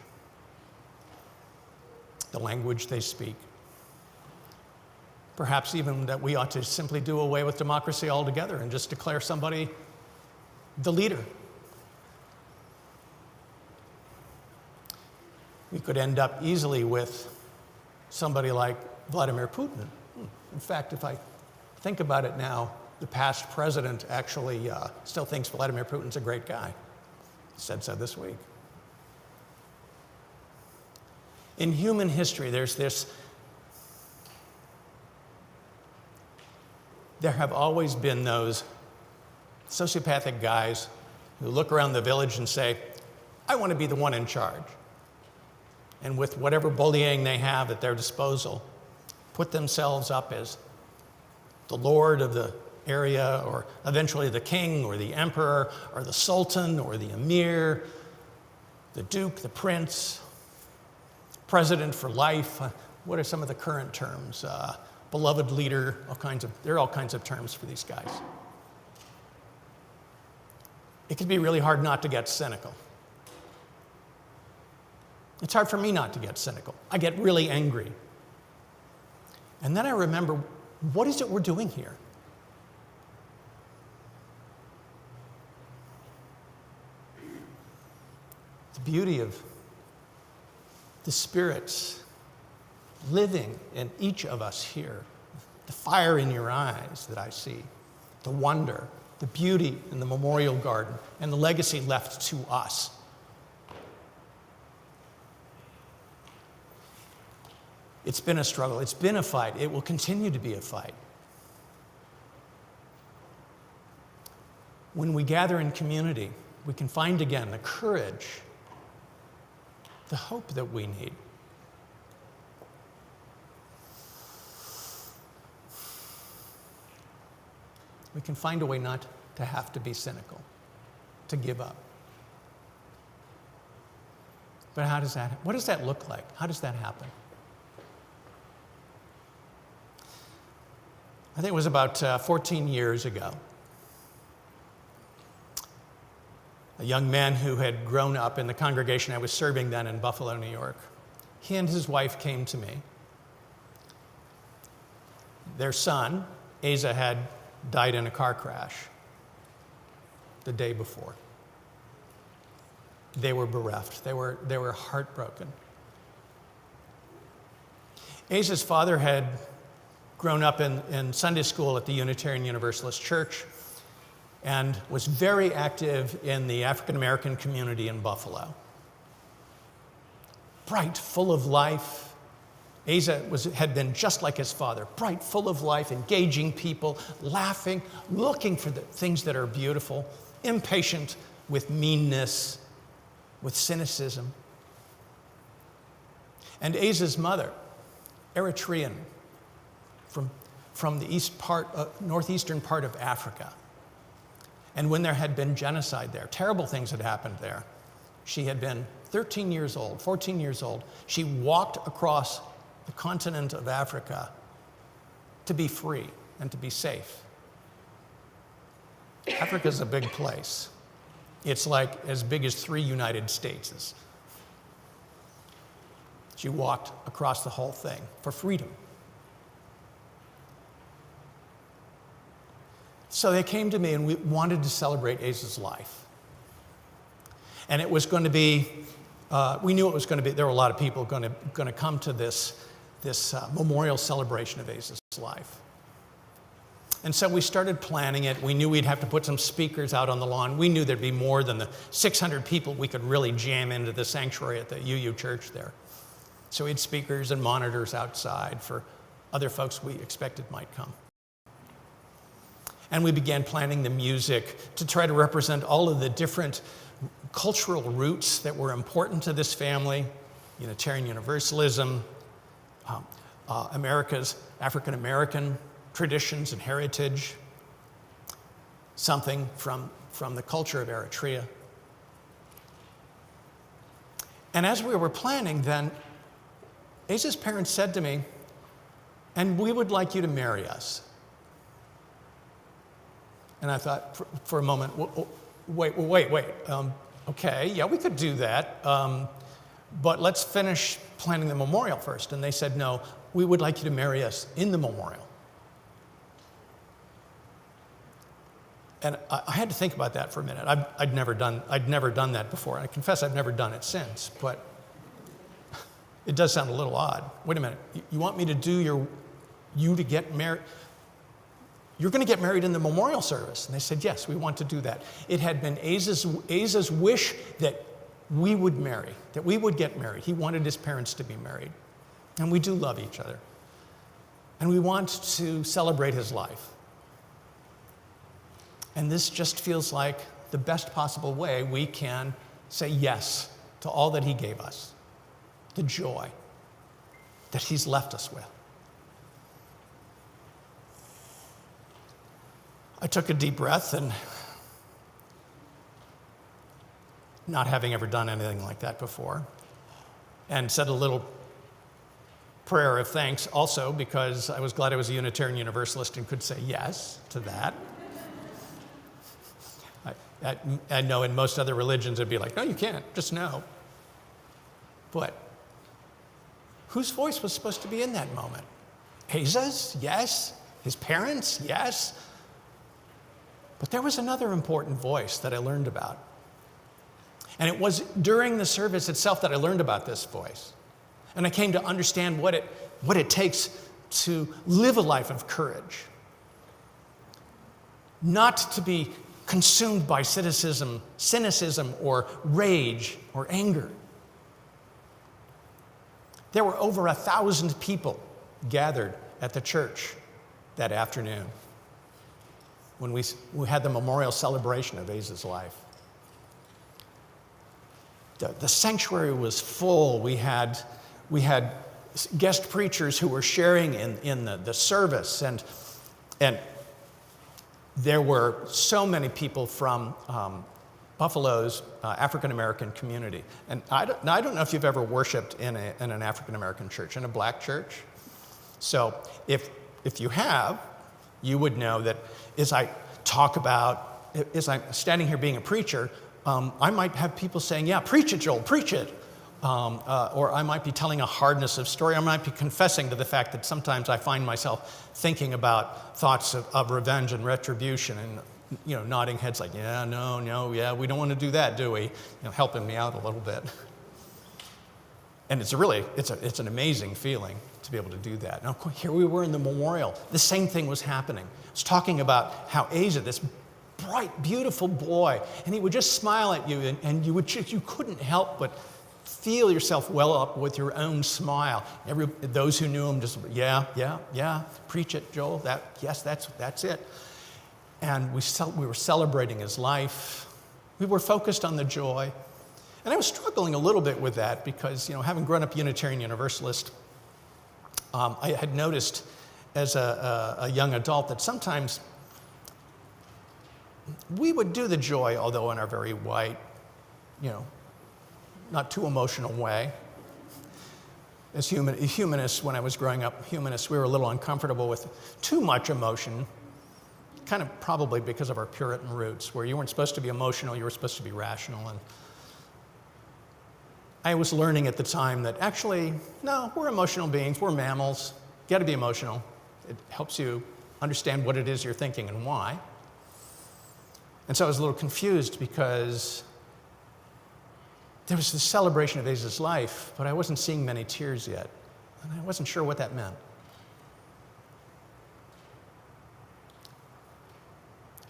Speaker 5: the language they speak. Perhaps even that we ought to simply do away with democracy altogether and just declare somebody the leader. We could end up easily with somebody like Vladimir Putin. In fact, if I think about it now, the past president actually still thinks Vladimir Putin's a great guy. Said so this week. In human history, there have always been those sociopathic guys who look around the village and say, I want to be the one in charge. And with whatever bullying they have at their disposal, put themselves up as the lord of the area, or eventually the king or the emperor or the sultan or the emir, the duke, the prince, president for life. What are some of the current terms? Beloved leader, there are all kinds of terms for these guys. It can be really hard not to get cynical. It's hard for me not to get cynical. I get really angry. And then I remember, what is it we're doing here? The beauty of the spirits living in each of us here, the fire in your eyes that I see, the wonder, the beauty in the memorial garden, and the legacy left to us. It's been a struggle. It's been a fight. It will continue to be a fight. When we gather in community, we can find again the courage, the hope that we need. We can find a way not to have to be cynical, to give up. But what does that look like? How does that happen? I think it was about 14 years ago. A young man who had grown up in the congregation I was serving then in Buffalo, New York. He and his wife came to me. Their son, Asa, had died in a car crash the day before. They were bereft. They were heartbroken. Asa's father had grown up in Sunday school at the Unitarian Universalist Church and was very active in the African American community in Buffalo. Bright, full of life. Asa had been just like his father, bright, full of life, engaging people, laughing, looking for the things that are beautiful, impatient with meanness, with cynicism. And Asa's mother, Eritrean, from the northeastern part of Africa. And when there had been genocide there, terrible things had happened there. She had been 13 years old, 14 years old. She walked across the continent of Africa to be free and to be safe. Africa's a big place. It's like as big as 3 United States. She walked across the whole thing for freedom. So they came to me and we wanted to celebrate Aza's life. And it was going to be, we knew it was going to be, there were a lot of people going to come to this memorial celebration of Aza's life. And so we started planning it. We knew we'd have to put some speakers out on the lawn. We knew there'd be more than the 600 people we could really jam into the sanctuary at the UU church there. So we had speakers and monitors outside for other folks we expected might come. And we began planning the music to try to represent all of the different cultural roots that were important to this family: Unitarian Universalism, America's African American traditions and heritage, something from the culture of Eritrea. And as we were planning, then Aza's parents said to me, "And we would like you to marry us." And I thought for a moment, wait. Okay, yeah, we could do that, but let's finish planning the memorial first. And they said, "No, we would like you to marry us in the memorial." And I had to think about that for a minute. I'd never done that before. I confess I've never done it since, but it does sound a little odd. Wait a minute, you want me to do you to get married? You're going to get married in the memorial service. And they said, yes, we want to do that. It had been Aza's wish that we would marry, that we would get married. He wanted his parents to be married. And we do love each other. And we want to celebrate his life. And this just feels like the best possible way we can say yes to all that he gave us, the joy that he's left us with. I took a deep breath, and not having ever done anything like that before, and said a little prayer of thanks also, because I was glad I was a Unitarian Universalist and could say yes to that. I know in most other religions it'd be like, no, you can't, just no. But whose voice was supposed to be in that moment? Aza's? Yes. His parents? Yes. But there was another important voice that I learned about. And it was during the service itself that I learned about this voice. And I came to understand what it takes to live a life of courage. Not to be consumed by cynicism or rage or anger. There were over 1,000 people gathered at the church that afternoon when we had the memorial celebration of Aza's life. The sanctuary was full. We had guest preachers who were sharing in the service, and there were so many people from Buffalo's African American community. And I don't know if you've ever worshiped in an African American church, in a black church. So if you have, you would know that as I'm standing here being a preacher, I might have people saying, yeah, preach it, Joel, preach it. Or I might be telling a hardness of story. I might be confessing to the fact that sometimes I find myself thinking about thoughts of revenge and retribution, and nodding heads like, yeah, no, yeah, we don't want to do that, do we? Helping me out a little bit. And it's an amazing feeling to be able to do that. Now, here we were in the memorial. The same thing was happening. It's talking about how Aza, this bright, beautiful boy, and he would just smile at you, and you couldn't help but feel yourself well up with your own smile. Those who knew him just, yeah, preach it, Joel. That's it. And we were celebrating his life. We were focused on the joy. And I was struggling a little bit with that because, having grown up Unitarian Universalist, I had noticed as a young adult that sometimes we would do the joy, although in our very white, not too emotional way. As humanists, when I was growing up, we were a little uncomfortable with too much emotion, kind of probably because of our Puritan roots, where you weren't supposed to be emotional, you were supposed to be rational. I was learning at the time that actually, no, we're emotional beings, we're mammals. You got to be emotional. It helps you understand what it is you're thinking and why. And so I was a little confused because there was this celebration of Aza's life, but I wasn't seeing many tears yet. And I wasn't sure what that meant.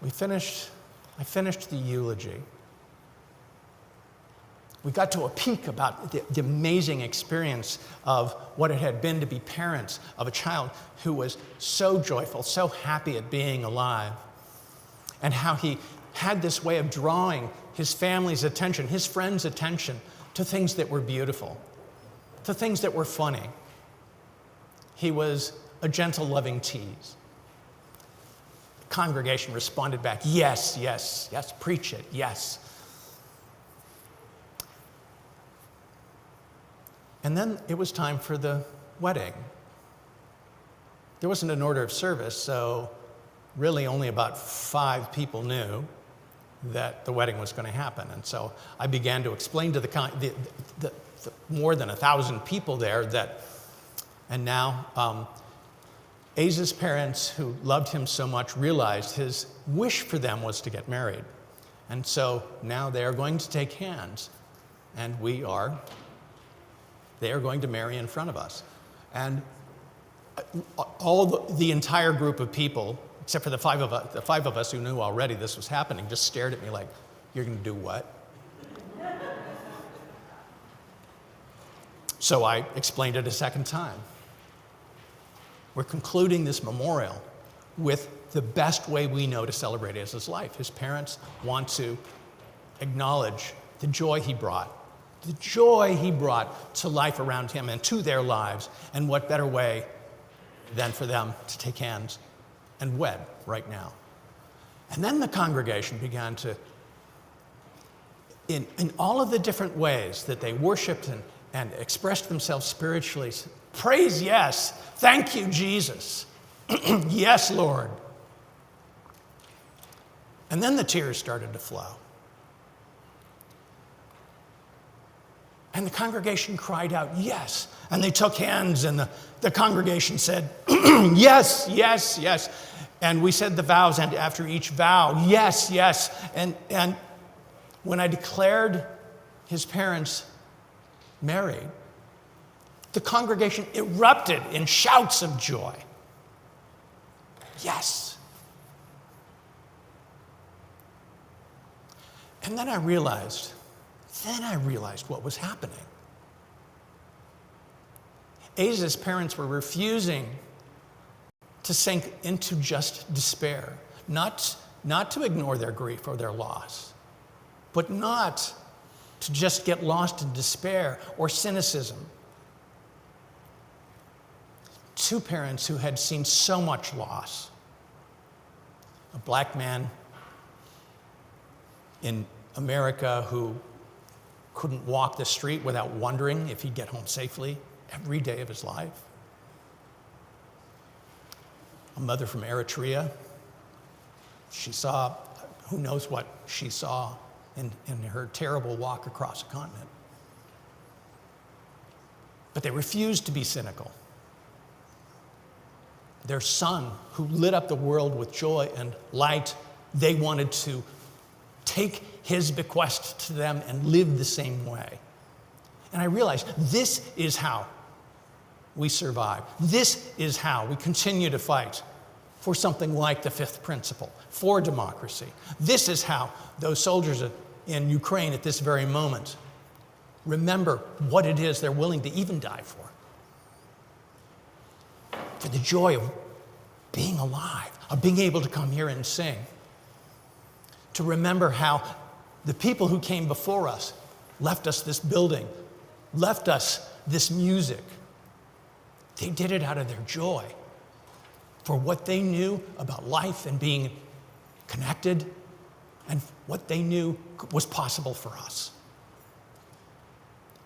Speaker 5: I finished the eulogy. We got to a peak about the amazing experience of what it had been to be parents of a child who was so joyful, so happy at being alive, and how he had this way of drawing his family's attention, his friends' attention, to things that were beautiful, to things that were funny. He was a gentle, loving tease. The congregation responded back, yes, yes, yes, preach it, yes. And then it was time for the wedding. There wasn't an order of service, so really only about 5 people knew that the wedding was going to happen. And so I began to explain to the more than 1,000 people there that, and now Aza's parents, who loved him so much, realized his wish for them was to get married. And so now they are going to take hands, and they are going to marry in front of us. And all the entire group of people, except for the five of us who knew already this was happening, just stared at me like, you're going to do what? So I explained it a second time. We're concluding this memorial with the best way we know to celebrate Aza's life. His parents want to acknowledge the joy he brought to life around him and to their lives, and what better way than for them to take hands and wed right now. And then the congregation began to, in all of the different ways that they worshiped and expressed themselves spiritually, praise yes, thank you, Jesus, yes, Lord. And then the tears started to flow. And the congregation cried out, yes. And they took hands, and the congregation said, yes, yes, yes. And we said the vows, and after each vow, yes, yes. And when I declared his parents married, the congregation erupted in shouts of joy. Yes. And then I realized what was happening. Aza's parents were refusing to sink into just despair, not to ignore their grief or their loss, but not to just get lost in despair or cynicism. 2 parents who had seen so much loss. A black man in America who couldn't walk the street without wondering if he'd get home safely every day of his life. A mother from Eritrea. She saw, who knows what she saw in her terrible walk across a continent. But they refused to be cynical. Their son, who lit up the world with joy and light, they wanted to take his bequest to them and live the same way. And I realized this is how we survive. This is how we continue to fight for something like the 5th principle, for democracy. This is how those soldiers in Ukraine at this very moment remember what it is they're willing to even die for. For the joy of being alive, of being able to come here and sing. To remember how the people who came before us left us this building, left us this music. They did it out of their joy for what they knew about life and being connected, and what they knew was possible for us.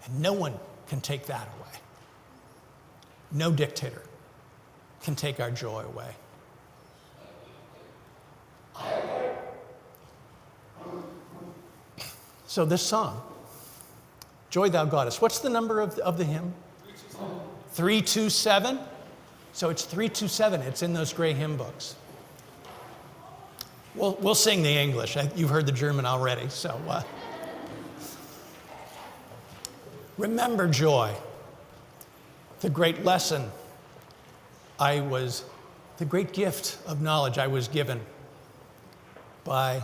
Speaker 5: And no one can take that away. No dictator can take our joy away. So this song Joy Thou Goddess. What's the number of the hymn? 327. So it's 327. It's in those gray hymn books. We'll sing the English. You've heard the German already. So remember joy. The great lesson the great gift of knowledge I was given by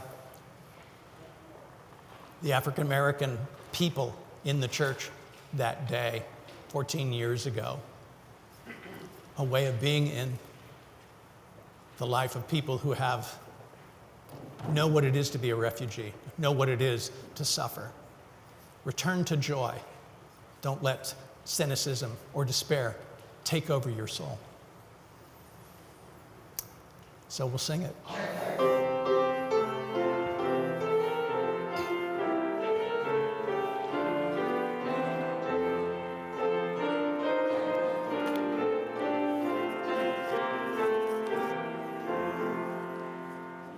Speaker 5: the African American people in the church that day, 14 years ago. A way of being in the life of people who know what it is to be a refugee, know what it is to suffer. Return to joy. Don't let cynicism or despair take over your soul. So we'll sing it.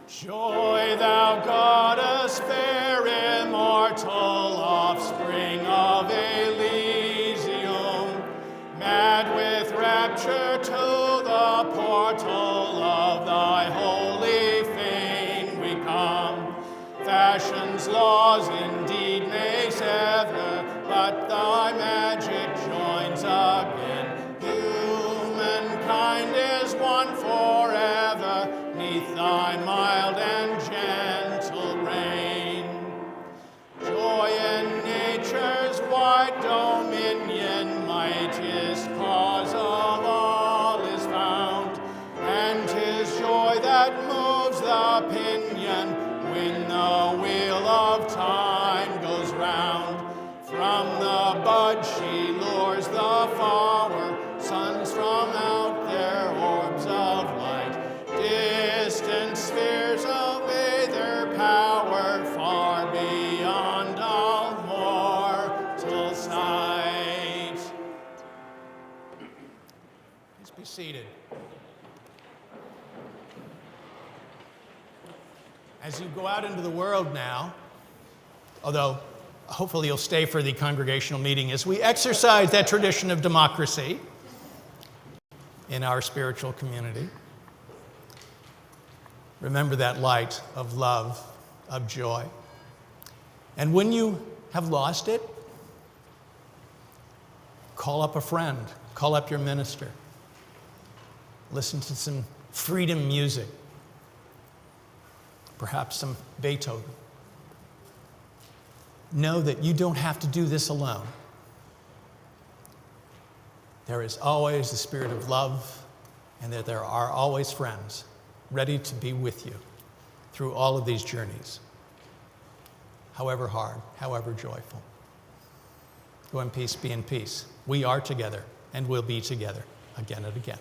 Speaker 8: Joy, thou goddess, fair, immortal, offspring of Elysium, mad with rapture to the portal of thy holy fane we come. Fashion's laws indeed may sever, but thy magic joins again. Humankind is one forever, 'neath thy mild and gentle reign. Joy in nature's wide dominion, mightiest cause of all is found, and 'tis joy that moves the pinion when the wheel of time goes round. From the bud she lures the flower, suns from out their orbs of light. Distant spheres obey their power, far beyond all mortal sight.
Speaker 5: Please be seated. As you go out into the world now, although hopefully you'll stay for the congregational meeting, as we exercise that tradition of democracy in our spiritual community, remember that light of love, of joy. And when you have lost it, call up a friend, call up your minister, listen to some freedom music, perhaps some Beethoven. Know that you don't have to do this alone. There is always the spirit of love, and that there are always friends ready to be with you through all of these journeys, however hard, however joyful. Go in peace, be in peace. We are together, and we'll be together again and again.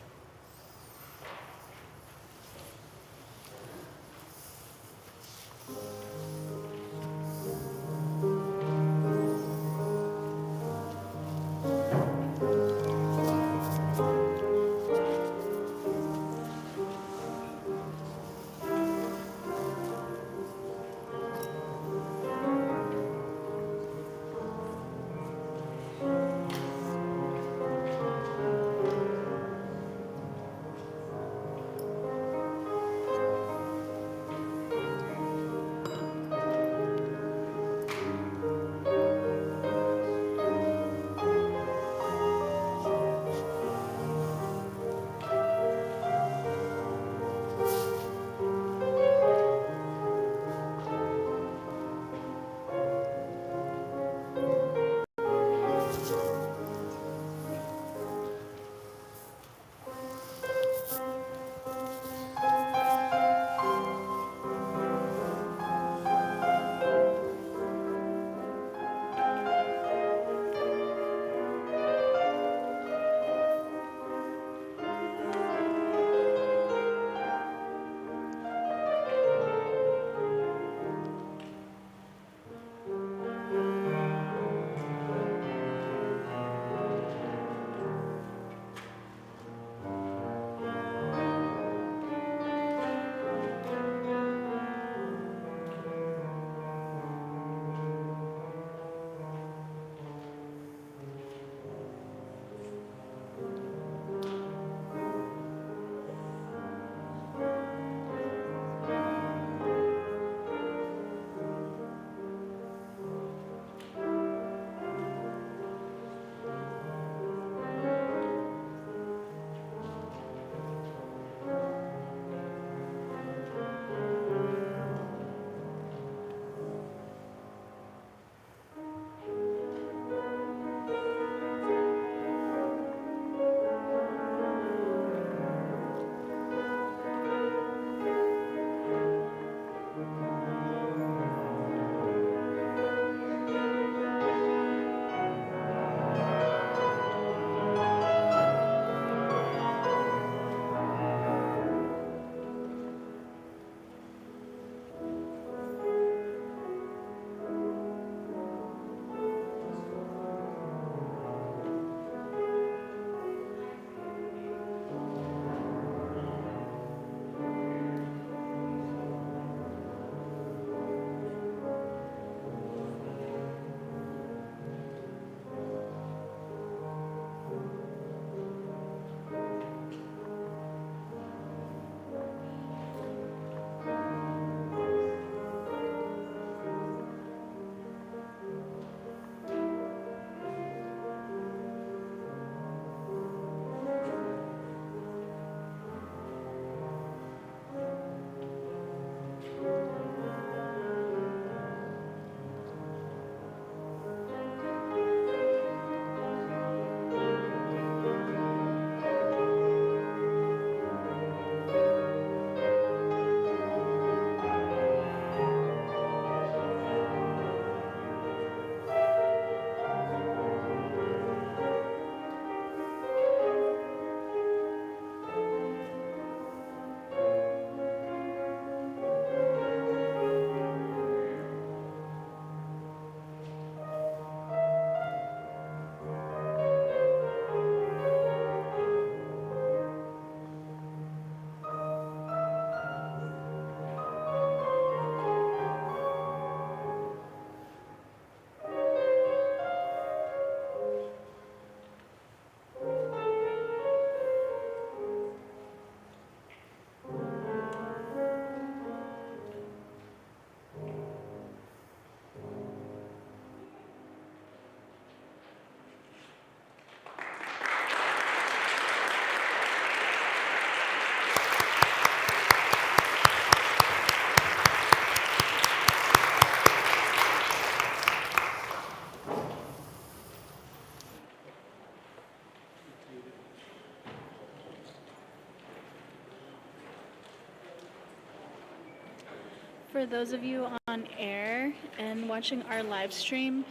Speaker 1: For those of you on air and watching our live stream,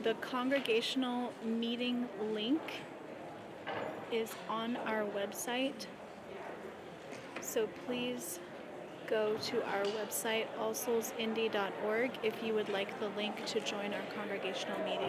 Speaker 1: the congregational meeting link is on our website. So please go to our website, allsoulsindy.org, if you would like the link to join our congregational meeting.